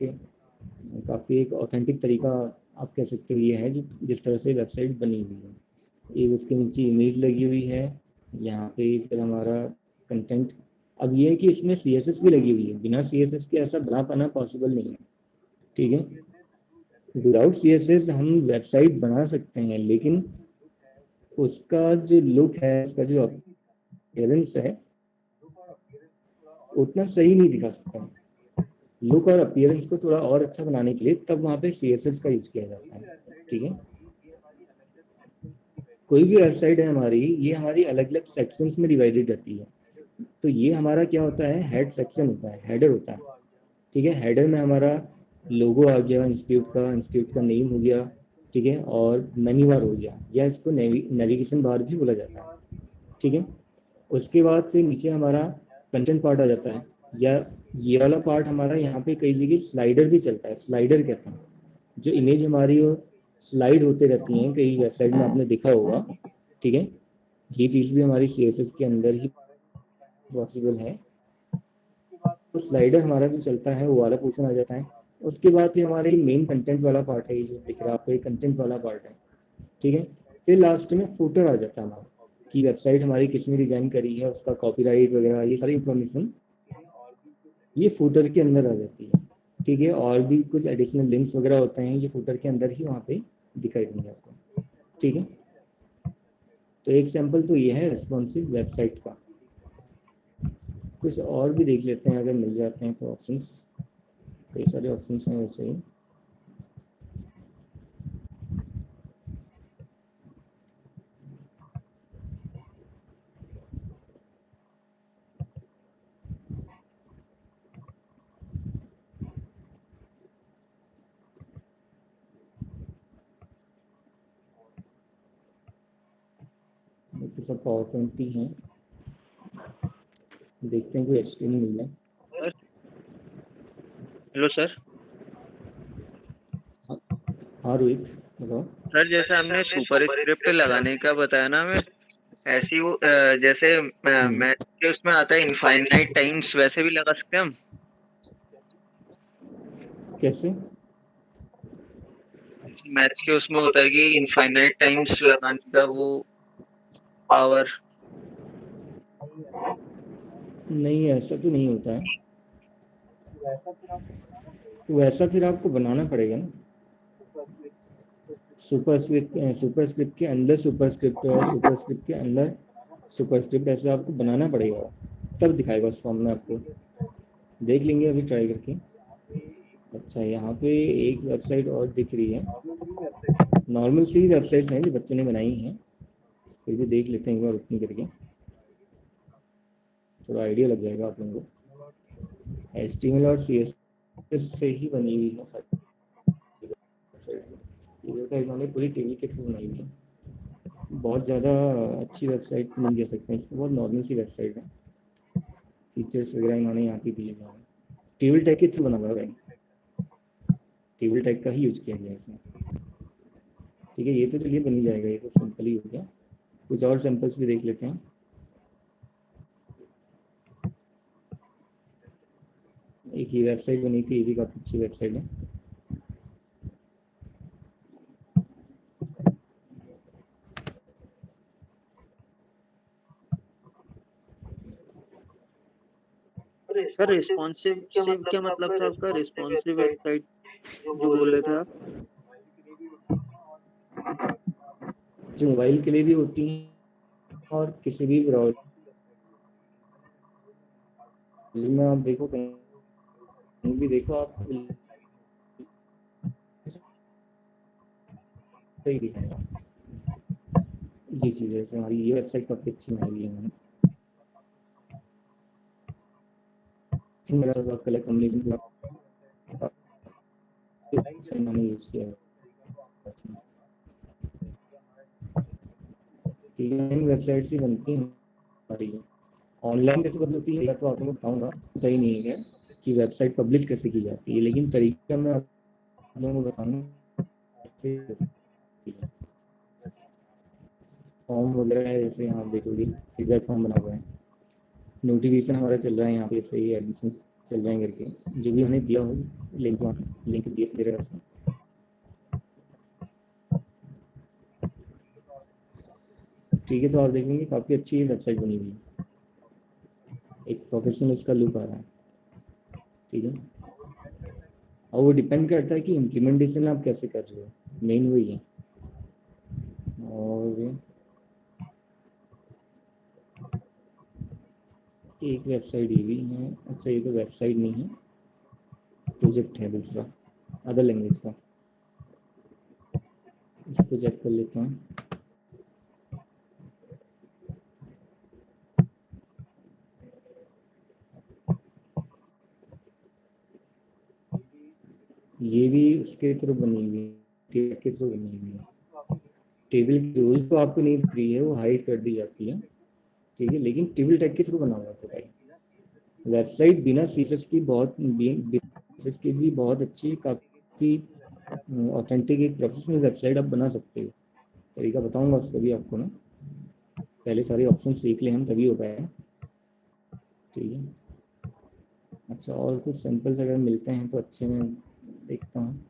काफ़ी एक ऑथेंटिक तरीका आप कह सकते हो ये है जिस तरह से वेबसाइट बनी हुई है। एक उसके नीचे इमेज लगी हुई है, यहाँ पे फिर हमारा कंटेंट। अब ये है कि इसमें CSS भी लगी हुई है, बिना CSS के ऐसा बना पाना पॉसिबल नहीं है। ठीक है, विदाउट CSS हम वेबसाइट बना सकते हैं, लेकिन उसका जो लुक है, उसका जो अपीयरेंस है, उतना सही नहीं दिखा सकता। लुक और अपीयरेंस को थोड़ा और अच्छा बनाने के लिए तब वहाँ पे CSS का यूज किया जाता है। ठीक है, कोई भी वेबसाइट है हमारी, ये हमारी अलग अलग सेक्शंस में डिवाइडेड रहती है। तो ये हमारा क्या होता है, हेड सेक्शन होता है, हेडर होता है। ठीक है, हेडर में हमारा लोगो आ गया इंस्टीट्यूट का नेम हो गया। ठीक है, और मेन्यू बार हो गया, या इसको नेविगेशन बार भी बोला जाता है। ठीक है, उसके बाद फिर नीचे हमारा कंटेंट पार्ट आ जाता है, या ये वाला पार्ट हमारा यहाँ पे कई जगह स्लाइडर भी चलता है, स्लाइडर कहते हैं। जो इमेज हमारी हो स्लाइड होते रहती हैं, कई वेबसाइट में आपने देखा होगा, ठीक है। ये चीज़ भी हमारी CSS के अंदर ही पॉसिबल है। तो स्लाइडर हमारा जो चलता है वो वाला पोर्शन आ जाता है। उसके बाद फिर हमारे मेन कंटेंट वाला पार्ट है, ये जो दिख रहा है आपको, ये कंटेंट वाला पार्ट है, ठीक है। फिर लास्ट में फुटर आ जाता है हमारा, कि वेबसाइट हमारी किसने डिजाइन करी है, उसका कॉपीराइट वगैरह, ये सारी इंफॉर्मेशन ये फुटर के अंदर आ जाती है, ठीक है। और भी कुछ एडिशनल लिंक्स वगैरह होते हैं, ये फुटर के अंदर ही वहाँ पे दिखाई देंगे आपको, ठीक है। तो एक सैंपल तो ये है रिस्पॉन्सिव वेबसाइट का। कुछ और भी देख लेते हैं अगर मिल जाते हैं तो ऑप्शंस, कई सारे ऑप्शंस हैं वैसे ही। तो सब PowerPoint ही हैं, देखते हैं कोई HTML मिल जाए। Hello sir. हाँ रोहित बताओ। सर जैसे हमने सुपर स्क्रिप्ट लगाने का बताया ना हमें, ऐसी वो जैसे मैथ के उसमें आता है इनफाइनाइट टाइम्स, वैसे भी लगा सकते हैं हम? कैसे? मैथ्स के उसमें होता है कि इनफाइनाइट टाइम्स लगाने का वो पावर। नहीं, ऐसा तो नहीं होता है, वैसा फिर आपको बनाना पड़ेगा ना। सुपरस्क्रिप्ट के अंदर सुपरस्क्रिप्ट है, सुपरस्क्रिप्ट के अंदर सुपरस्क्रिप्ट, ऐसे आपको बनाना पड़ेगा, तब दिखाएगा उस फॉर्म में आपको। देख लेंगे अभी ट्राई करके। अच्छा, यहाँ पे एक वेबसाइट और दिख रही है, नॉर्मल सी वेबसाइट्स हैं जो बच्चों ने बनाई हैं, फिर भी देख लेते हैं एक बार ओपन करके, थोड़ा आइडिया लग जाएगा आप लोगों को। HTML और CSS से ही बनी हुई है सारी वेबसाइट्स। ये तो इन्होंने पूरी टेबल के थ्रू बनाई हुई है, बहुत ज़्यादा अच्छी वेबसाइट तो नहीं कह सकते इसको, बहुत नॉर्मल सी वेबसाइट है। फीचर्स वगैरह इन्होंने यहाँ पे दिए हुए हैं, टेबल टैग के थ्रू बना हुआ है, टेबल टैग का ही यूज किया गया है इसमें, ठीक है। ये तो चलिए बन ही जाएगा, ये तो सिंपल ही हो गया। कुछ और सैंपल्स भी देख लेते हैं। एक ये वेबसाइट बनी थी, ये भी काफ़ी अच्छी वेबसाइट है। सर रिस्पॉन्सिव सिव क्या मतलब था आपका? रिस्पॉन्सिव वेबसाइट जो बोल रहे थे आप? जो मोबाइल के लिए भी होती हैं और किसी भी ब्राउज़र में आप देखो, कहीं भी देखो आप सही दिखाएगा। ये चीज़ है, हमारी ये वेबसाइट काफ़ी अच्छी बनाई है मैंने। मेरा सब कलेक्ट कम्युनिकेशन मैंने यूज किया है। तीन वेबसाइट्स ही बनती हैं हमारी। ऑनलाइन कैसे बनती है तो आपको बताऊंगा, पता ही नहीं है कि वेबसाइट पब्लिश कैसे की जाती है, लेकिन तरीका मैं आप लोगों को बताऊंगा कैसे होती है। फॉर्म वगैरह है, जैसे यहाँ देखोगे फीडबैक फॉर्म बना हुआ है, नोटिफिकेशन हमारा चल रहा है यहाँ पे, सही एडमिशन चल रहे हैं करके, जो भी हमने दिया हो लिंक, वहाँ लिंक दे रहे हैं उसमें। ठीक है, तो आप देखेंगे काफ़ी अच्छी वेबसाइट बनी हुई है, एक प्रोफेशनल उसका लुक आ रहा है, ठीक है। और वो डिपेंड करता है कि इम्प्लीमेंटेशन आप कैसे कर रहे हो, मेन वही है। और एक वेबसाइट ये भी है, अच्छा ये तो वेबसाइट नहीं है, प्रोजेक्ट है दूसरा अदर लैंग्वेज का, इसको चेक कर लेता हूँ। ये भी उसके थ्रू बनी हुई है, टेबल के थ्रू बनी हुई है। टेबल की रोज तो आपको नहीं दिख रही है, वो हाइड कर दी जाती है, ठीक है, लेकिन टेबल टैग के थ्रू बना हुआ है पूरा। वेबसाइट बिना CSS की बहुत, CSS की भी बहुत अच्छी, काफ़ी ऑथेंटिक एक प्रोफेशनल वेबसाइट आप बना सकते हो। तरीका बताऊंगा उसका भी आपको ना, पहले सारे ऑप्शन सीख ले हम तभी हो पाएगा। ठीक है, अच्छा और कुछ सैंपल्स अगर मिलते हैं तो अच्छे, मैं देखता हूँ,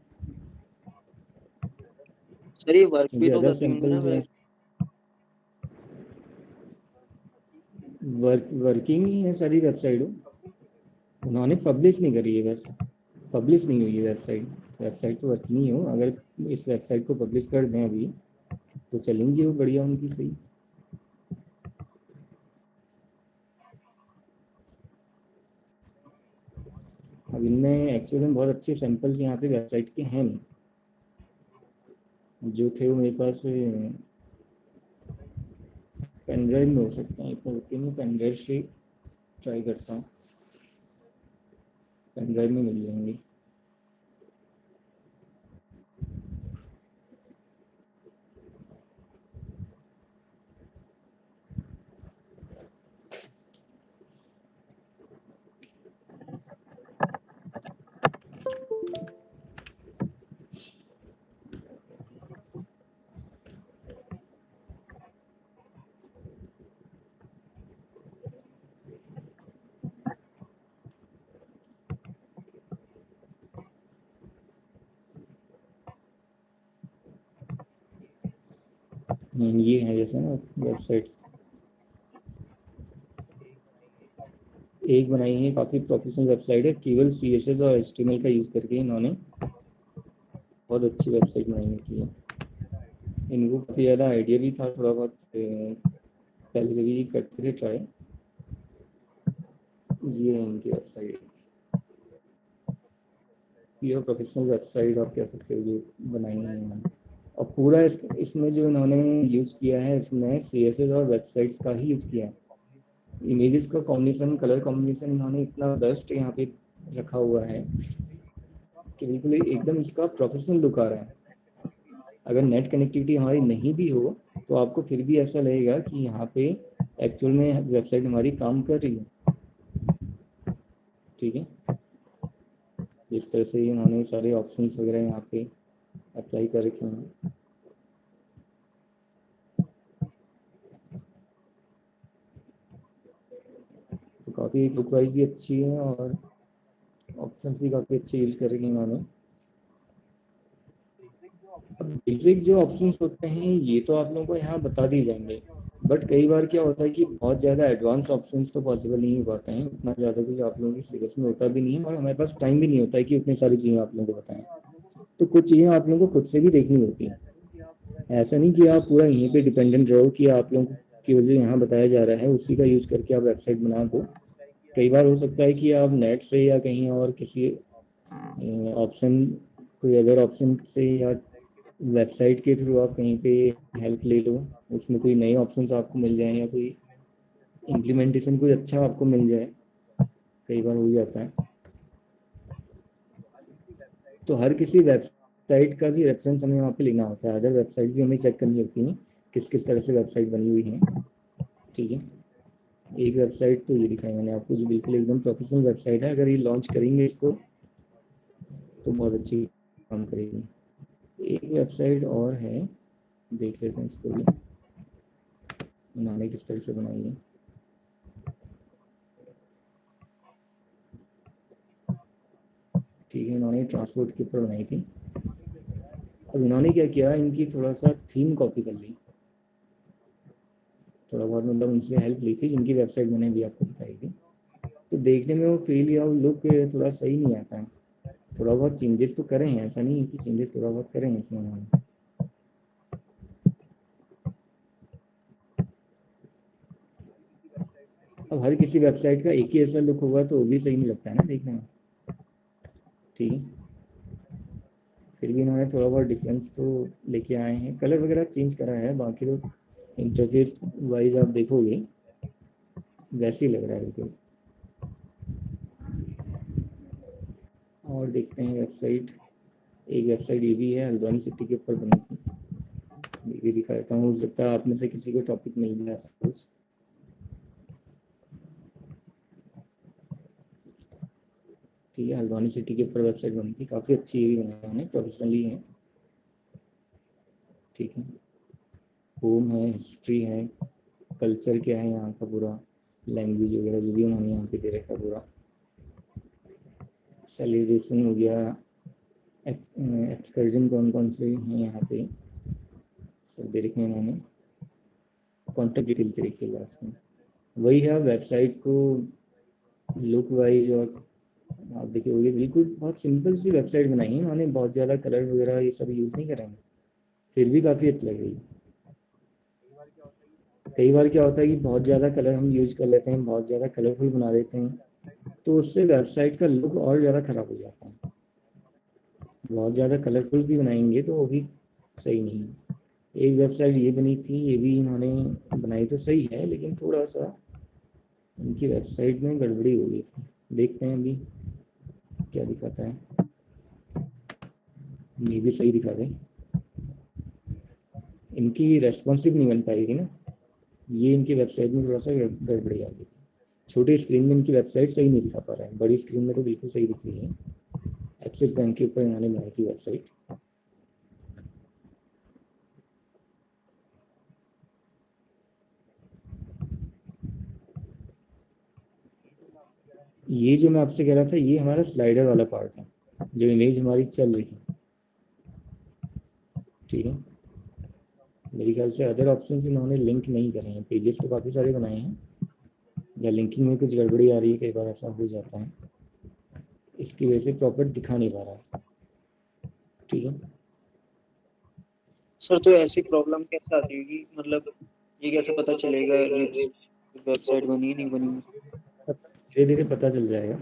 सर ये वर्क भी क्योंकि तो अदर करती होंगी सैंपल ना जो है वर्किंग ही है सारी वेबसाइट, उन्होंने पब्लिश नहीं करी है, बस पब्लिश नहीं हुई है वेबसाइट। वेबसाइट तो वर्किंग ही हो, अगर इस वेबसाइट को पब्लिश कर दें अभी तो चलेंगी वो बढ़िया उनकी सही। अब इनमें एक्चुअली में बहुत अच्छे सैंपल्स यहाँ पे वेबसाइट के हैं नहीं, जो थे वो मेरे पास पेन ड्राइव में हो सकता है। एक मिनट में पेन ड्राइव से ट्राई करता हूँ, पेन ड्राइव में मिल जाएंगे। ये है जैसे ना वेबसाइट्स, एक बनाई है काफ़ी प्रोफेशनल वेबसाइट है, केवल CSS और HTML का यूज़ करके इन्होंने बहुत अच्छी वेबसाइट बनाई होती है। इनको काफ़ी ज़्यादा आइडिया भी था, थोड़ा बहुत पहले से भी करते थे ट्राई। ये है इनकी वेबसाइट, ये प्रोफेशनल वेबसाइट आप कह सकते हो जो बनाई है इन्होंने। और पूरा इसमें जो इन्होंने यूज़ किया है, इसमें CSS और वेबसाइट्स का ही यूज़ किया है। इमेजेस का कॉम्बिनेशन, कलर कॉम्बिनेशन इन्होंने इतना बेस्ट यहाँ पे रखा हुआ है कि बिल्कुल एकदम इसका प्रोफेशनल लुक आ रहा है। अगर नेट कनेक्टिविटी हमारी नहीं भी हो तो आपको फिर भी ऐसा लगेगा कि यहाँ पे एक्चुअल में वेबसाइट हमारी काम कर रही है। ठीक है, इस तरह से इन्होंने सारे ऑप्शंस वगैरह यहाँ पे अप्लाई कर रखे हैं। तो काफ़ी लुक वाइज भी अच्छी है और ऑप्शंस भी काफ़ी अच्छे यूज कर रखे हैं इन्होंने। अब बेसिक जो ऑप्शंस होते हैं ये तो आप लोगों को यहाँ बता दिए जाएंगे, बट कई बार क्या होता है कि बहुत ज़्यादा एडवांस ऑप्शंस तो पॉसिबल नहीं हो पाते हैं, उतना ज़्यादा कुछ आप लोगों की सिलेबस में होता भी नहीं है और हमारे पास टाइम भी नहीं होता है कि उतनी सारी चीज़ें आप लोगों को बताएं। तो कुछ चीज़ें आप लोगों को खुद से भी देखनी होती है, ऐसा नहीं कि आप पूरा यहीं पे डिपेंडेंट रहो कि आप लोगों की वजह यहाँ बताया जा रहा है उसी का यूज़ करके आप वेबसाइट बना दो। कई बार हो सकता है कि आप नेट से या कहीं और किसी ऑप्शन, कोई अदर ऑप्शन से या वेबसाइट के थ्रू आप कहीं पे हेल्प ले लो, उसमें कोई नए ऑप्शंस आपको मिल जाए या कोई इम्प्लीमेंटेशन कोई अच्छा आपको मिल जाए, कई बार हो जाता है। तो हर किसी वेबसाइट का भी रेफरेंस हमें वहाँ पे लेना होता है, अदर वेबसाइट भी हमें चेक करनी होती है किस किस तरह से वेबसाइट बनी हुई है। ठीक है, एक वेबसाइट तो ये दिखाई मैंने आपको जो बिल्कुल एकदम प्रोफेशनल वेबसाइट है, अगर ये लॉन्च करेंगे इसको तो बहुत अच्छी काम करेगी। एक वेबसाइट और है, देख लेते हैं इसको भी उन्होंने किस तरह से बनाई है। ठीक है, इन्होंने ट्रांसपोर्ट के ऊपर बनाई थी। अब इन्होंने क्या किया, इनकी थोड़ा सा थीम कॉपी कर ली, थोड़ा बहुत मतलब उनसे हेल्प ली थी जिनकी वेबसाइट मैंने भी आपको दिखाई थी। तो देखने में वो फील या वो लुक थोड़ा सही नहीं आता है। थोड़ा बहुत चेंजेस तो करे हैं, ऐसा नहीं है कि चेंजेस थोड़ा बहुत करे हैं इसमें उन्होंने। अब हर किसी वेबसाइट का एक ही ऐसा लुक होगा तो वो भी सही नहीं लगता है ना देखने में। ठीक है, फिर भी इन्होंने थोड़ा बहुत डिफरेंस तो लेके आए हैं, कलर वगैरह चेंज करा है, बाकी तो इंटरफेस वाइज आप देखोगे वैसे ही लग रहा है बिल्कुल। और देखते हैं वेबसाइट, एक वेबसाइट ये भी है, हल्द्वानी सिटी के ऊपर बनी थी, ये भी दिखाता हूँ, हो सकता है आप में से किसी को टॉपिक मिल जाए सपोज। ठीक है, हल्द्वानी सिटी के ऊपर वेबसाइट बनी थी, काफ़ी अच्छी भी बनाई उन्होंने, प्रोफेशनली है। ठीक है, होम है, हिस्ट्री है, कल्चर क्या है यहाँ का पूरा, लैंग्वेज वगैरह जो भी उन्होंने यहाँ पे दे रखा पूरा, सेलिब्रेशन हो गया, एक्सकर्जन कौन कौन से हैं यहाँ पे सब दे रखे हैं उन्होंने, कॉन्टेक्ट डिटेल दे रखी है लास्ट में। वही है, वेबसाइट को लुक वाइज और आप देखिए होगी बिल्कुल बहुत सिंपल सी वेबसाइट बनाई है उन्होंने, बहुत ज़्यादा कलर वगैरह ये सब यूज़ नहीं करेंगे, फिर भी काफ़ी अच्छी लग रही है। कई बार क्या होता है कि बहुत ज़्यादा कलर हम यूज कर लेते हैं, बहुत ज़्यादा कलरफुल बना देते हैं, तो उससे वेबसाइट का लुक और ज़्यादा ख़राब हो जाता है। बहुत ज़्यादा कलरफुल भी बनाएंगे तो वो भी सही नहीं है। एक वेबसाइट ये बनी थी, ये भी इन्होंने बनाई तो सही है, लेकिन थोड़ा सा इनकी वेबसाइट में गड़बड़ी हो गई थी। देखते हैं अभी क्या दिखाता है, ये भी सही दिखा दें। इनकी रेस्पॉन्सिव नहीं बन पाई थी ना, ये इनकी वेबसाइट में थोड़ा सा गड़बड़ी आ गई। छोटे स्क्रीन में इनकी वेबसाइट सही नहीं दिखा पा रहा है, बड़ी स्क्रीन में तो बिल्कुल सही दिख रही है। एक्सिस बैंक के ऊपर इन्होंने बनाई थी वेबसाइट। ये जो मैं आपसे कह रहा था, ये हमारा स्लाइडर वाला पार्ट है, जो इमेज हमारी चल रही है। ठीक है, मेरे ख्याल से अदर ऑप्शन इन्होंने लिंक नहीं करे हैं, पेजेस तो काफ़ी सारे बनाए हैं, या लिंकिंग में कुछ गड़बड़ी आ रही है, कई बार ऐसा हो जाता है, इसकी वजह से प्रॉपर दिखा नहीं पा रहा है। ठीक है सर, तो ऐसी प्रॉब्लम कैसे आती होगी, मतलब ये कैसे पता चलेगा वेबसाइट बनी नहीं बनी? धीरे धीरे पता चल जाएगा,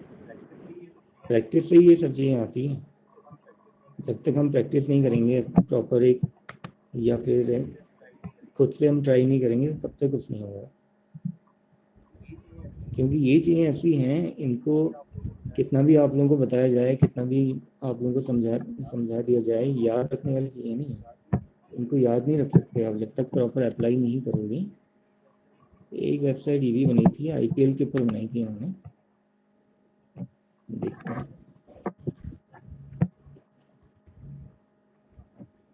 प्रैक्टिस से ही ये सब चीज़ें आती हैं। जब तक हम प्रैक्टिस नहीं करेंगे प्रॉपर एक, या फिर खुद से हम ट्राई नहीं करेंगे, तब तक कुछ नहीं होगा। क्योंकि ये चीज़ें ऐसी हैं, इनको कितना भी आप लोगों को बताया जाए, कितना भी आप लोगों को समझा दिया जाए, याद रखने वाली चीज़ें नहीं है। इनको याद नहीं रख सकते आप जब तक प्रॉपर अप्लाई नहीं करोगे। एक वेबसाइट ये भी बनी थी, आईपीएल के ऊपर बनाई थी उन्होंने, देखते हैं।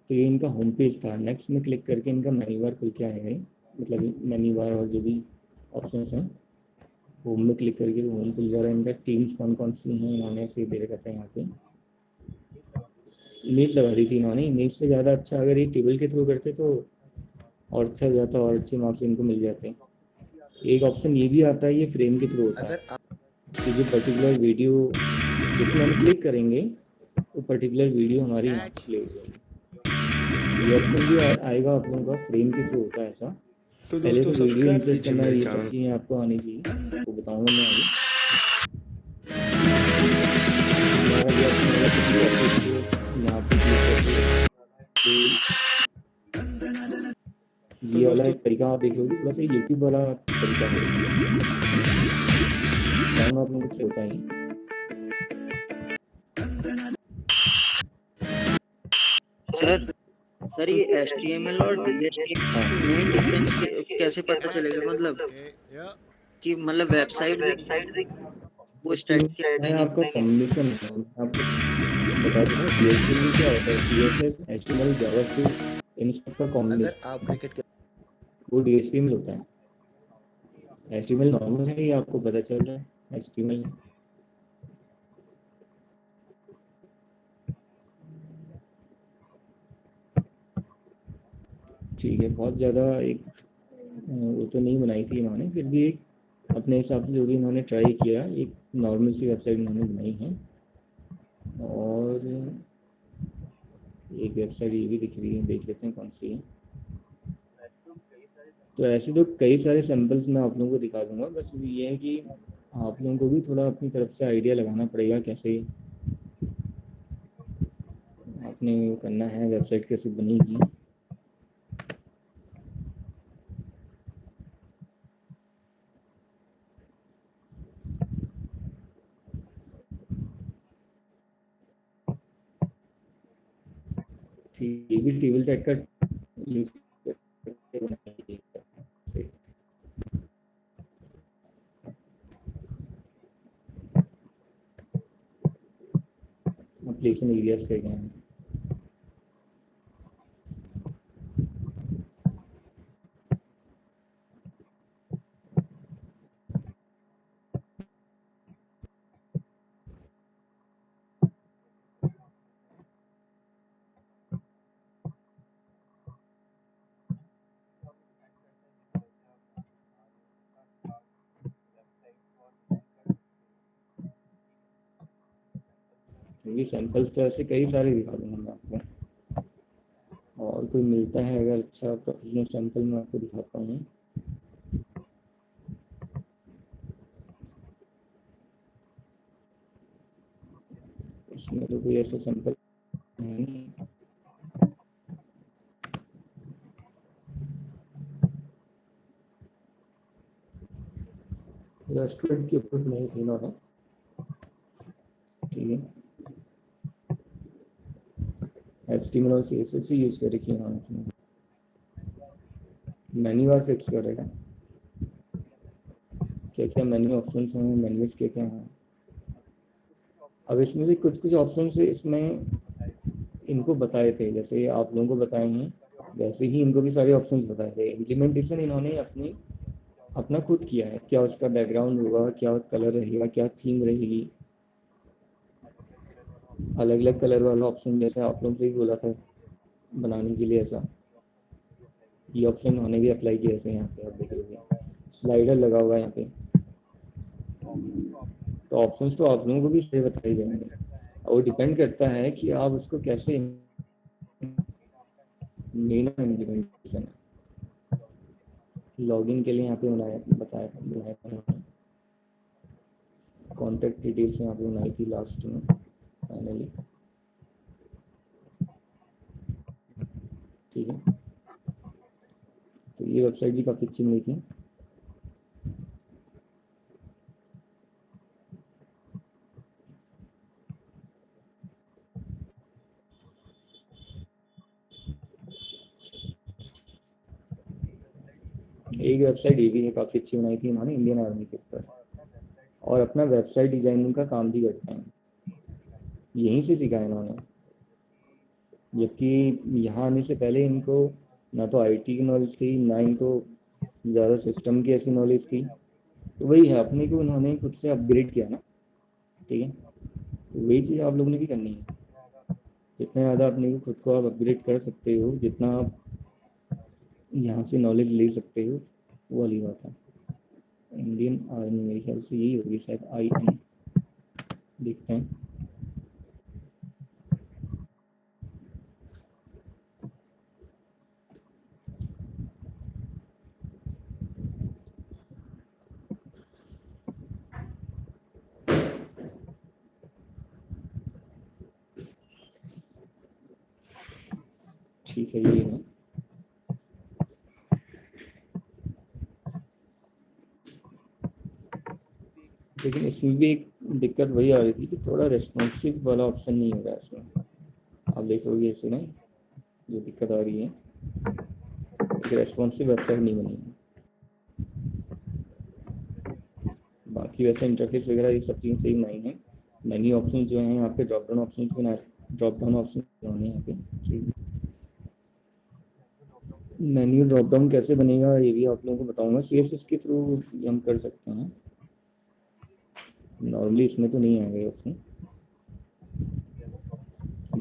तो ये इनका होम पेज था, नेक्स्ट में क्लिक करके इनका मेन्यू बार खुल के आएगा, मतलब मेन्यू बार और जो भी ऑप्शंस हैं, होम में क्लिक करके होम खुल जा रहा है। इनका टीम्स कौन कौन सी हैं इन्होंने ऐसे दे रखा था यहाँ पे। इमेज लगा दी थी इन्होंने, इमेज से ज़्यादा अच्छा अगर ये टेबल के थ्रू करते तो और अच्छा हो जाता, और अच्छे मार्क्स इनको मिल जाते। एक ऑप्शन ये भी आता है, ये फ्रेम के थ्रू होता है कि जो पर्टिकुलर वीडियो जिसमें हम क्लिक करेंगे वो पर्टिकुलर वीडियो हमारी यहाँ पे प्ले हो जाएगी। ये ऑप्शन भी आएगा आप लोगों का, फ्रेम के थ्रू होता है ऐसा। तो पहले तो दोस्तों वीडियो सब्सक्राइब इंसर्ट कीजिए करना, मेरे ये सब चैनल चीज़ें आपको आनी चाहिए, वो बताऊँगा मैं आगे। यहाँ पे ये वाला एक तरीका आप देख लोगे, थोड़ा सा यूट्यूब वाला तरीका है, टाइम आप लोगों को होता है। सर सर, ये HTML और DHTML मेन डिफरेंस कैसे पता चलेगा, मतलब कि मतलब वेबसाइट वो स्टैटिक है आपका कॉम्बिनेशन है, आपको बता दूँ DHTML क्या होता है, CSS HTML जावास्क्रिप्ट इन सब का कॉम्बिनेशन, आप क्रिकेट वो DHTML होता है। HTML नॉर्मल है, ये आपको पता चल रहा है HTML। ठीक है, बहुत ज़्यादा एक वो तो नहीं बनाई थी इन्होंने, फिर भी एक अपने हिसाब से जो भी इन्होंने ट्राई किया, एक नॉर्मल सी वेबसाइट इन्होंने बनाई है। और एक वेबसाइट ये भी दिख रही है, देख लेते हैं कौन सी है। तो ऐसे तो कई सारे सैम्पल्स मैं आप लोगों को दिखा दूंगा, बस ये है कि आप लोगों को भी थोड़ा अपनी तरफ से आइडिया लगाना पड़ेगा, कैसे आपने वो करना है, वेबसाइट कैसे बनेगी। ठीक, ये भी टेबल टैग का यूज करके बनाई है। एप्लीकेशन एरियाज कह गए हैं। क्योंकि सैंपल्स तो ऐसे कई सारे दिखा दूंगा मैं आपको, और कोई मिलता है अगर अच्छा प्रोफेशनल सैंपल मैं आपको दिखाता हूँ। इसमें तो कोई ऐसा सैंपल है नहीं। रेस्टोरेंट के ऊपर नहीं थी इन्होंने, ठीक है। HTML और CSS ही यूज कर रखी है इन्होंने इसमें। मेन्यू बार फिक्स करेगा, क्या क्या मेन्यू ऑप्शन हैं, मेन्यूज क्या क्या हैं। अब इसमें से कुछ कुछ ऑप्शन से इसमें इनको बताए थे, जैसे आप लोगों को बताए हैं वैसे ही इनको भी सारे ऑप्शन बताए थे। इम्प्लीमेंटेशन इन्होंने अपना खुद किया है, क्या उसका बैकग्राउंड होगा, क्या कलर रहेगा, क्या थीम रहेगी, अलग अलग कलर वाला ऑप्शन जैसे आप लोगों से ही बोला था बनाने के लिए। ऐसा ये ऑप्शन उन्होंने भी अप्लाई किया ऐसे। यहाँ पे आप देखोगे स्लाइडर लगा हुआ है यहाँ पे, तो ऑप्शंस तो आप लोगों को भी सही बताए जाएंगे, और डिपेंड करता है कि आप उसको कैसे इम्प्लीमेंटेशन। लॉगिन के लिए यहाँ पे बनाया था, कॉन्टैक्ट डिटेल्स यहाँ पे बनाई थी लास्ट में फाइनली, ठीक है। तो ये वेबसाइट भी काफ़ी अच्छी मिली थी। एक वेबसाइट ये भी है काफ़ी अच्छी बनाई थी इन्होंने इंडियन आर्मी के ऊपर, और अपना वेबसाइट डिजाइनिंग का काम भी करते हैं, यहीं से सीखा है इन्होंने। जबकि यहाँ आने से पहले इनको ना तो IT की नॉलेज थी, ना इनको ज़्यादा सिस्टम की ऐसी नॉलेज थी। तो वही है, अपने को उन्होंने खुद से अपग्रेड किया ना, ठीक है। तो वही चीज़ आप लोगों ने भी करनी है। जितना ज़्यादा अपने को खुद को आप अपग्रेड कर सकते हो, जितना आप यहाँ से नॉलेज ले सकते हो, वो वाली बात है। इंडियन आर्मी मेरे ख्याल से यही होगी शायद, IN, देखते हैं। ठीक है, ये है। लेकिन इसमें भी एक दिक्कत वही आ रही थी कि थोड़ा रेस्पॉन्सिव वाला ऑप्शन नहीं हो रहा है इसमें। आप देखोगे इसे ना, जो दिक्कत आ रही है कि रेस्पॉन्सिव वेबसाइट नहीं बनी है। बाकी वैसे इंटरफेस वगैरह ये सब चीज़ें सही बनाई हैं। मेन्यू ऑप्शन जो हैं यहाँ पे, ड्रॉप डाउन ऑप्शन बनाए, ड्रॉप डाउन ऑप्शन बनाने यहाँ पे। मेन्यू ड्रॉप डाउन कैसे बनेगा ये भी आप लोगों को बताऊंगा। CSS के थ्रू हम कर सकते हैं, नॉर्मली इसमें तो नहीं आएगा ऑप्शन।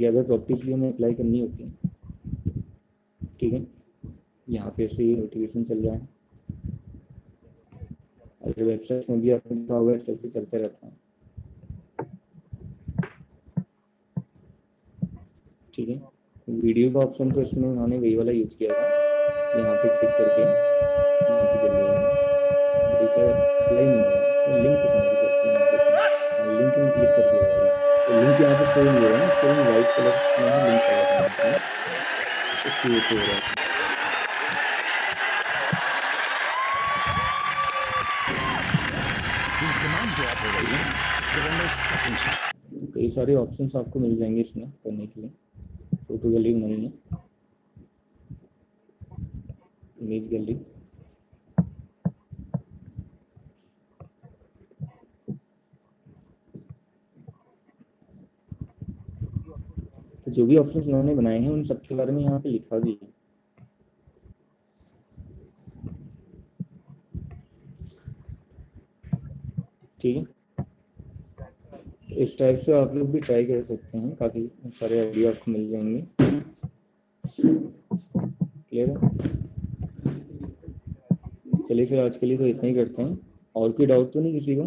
ये अगर प्रॉपर्टीज भी हमें अप्लाई करनी होती है, ठीक है। यहाँ पे से ही नोटिफिकेशन चल रहा है, अगर वेबसाइट में भी आपको लिखा होगा ऐसे चलते रहता है, ठीक है। वीडियो का ऑप्शन तो इसमें उन्होंने वही वाला यूज़ किया था, यहाँ पे क्लिक करके यहाँ पे चल जाएगा। अप्लाई नहीं होगा इसमें, लिंक दिखाएंगे कैसे यहाँ पे, लिंक में क्लिक करके होगा तो लिंक यहाँ पे शो नहीं होगा ना, एक्चुअली वाइट कलर में लिंक आया था यहाँ पे, इसकी वजह से हो रहा है। कई सारे ऑप्शंस आपको मिल जाएंगे इसमें करने के लिए। फोटो गैलरी नहीं है, इमेज गैलरी, जो भी ऑप्शंस उन्होंने बनाए हैं उन सबके बारे में यहाँ पे लिखा भी है। ठीक है, इस टाइप से आप लोग भी ट्राई कर सकते हैं, काफी सारे आइडिया आपको मिल जाएंगे। क्लियर है? चलिए फिर आज के लिए तो इतना ही करते हैं। और कोई डाउट तो नहीं किसी को?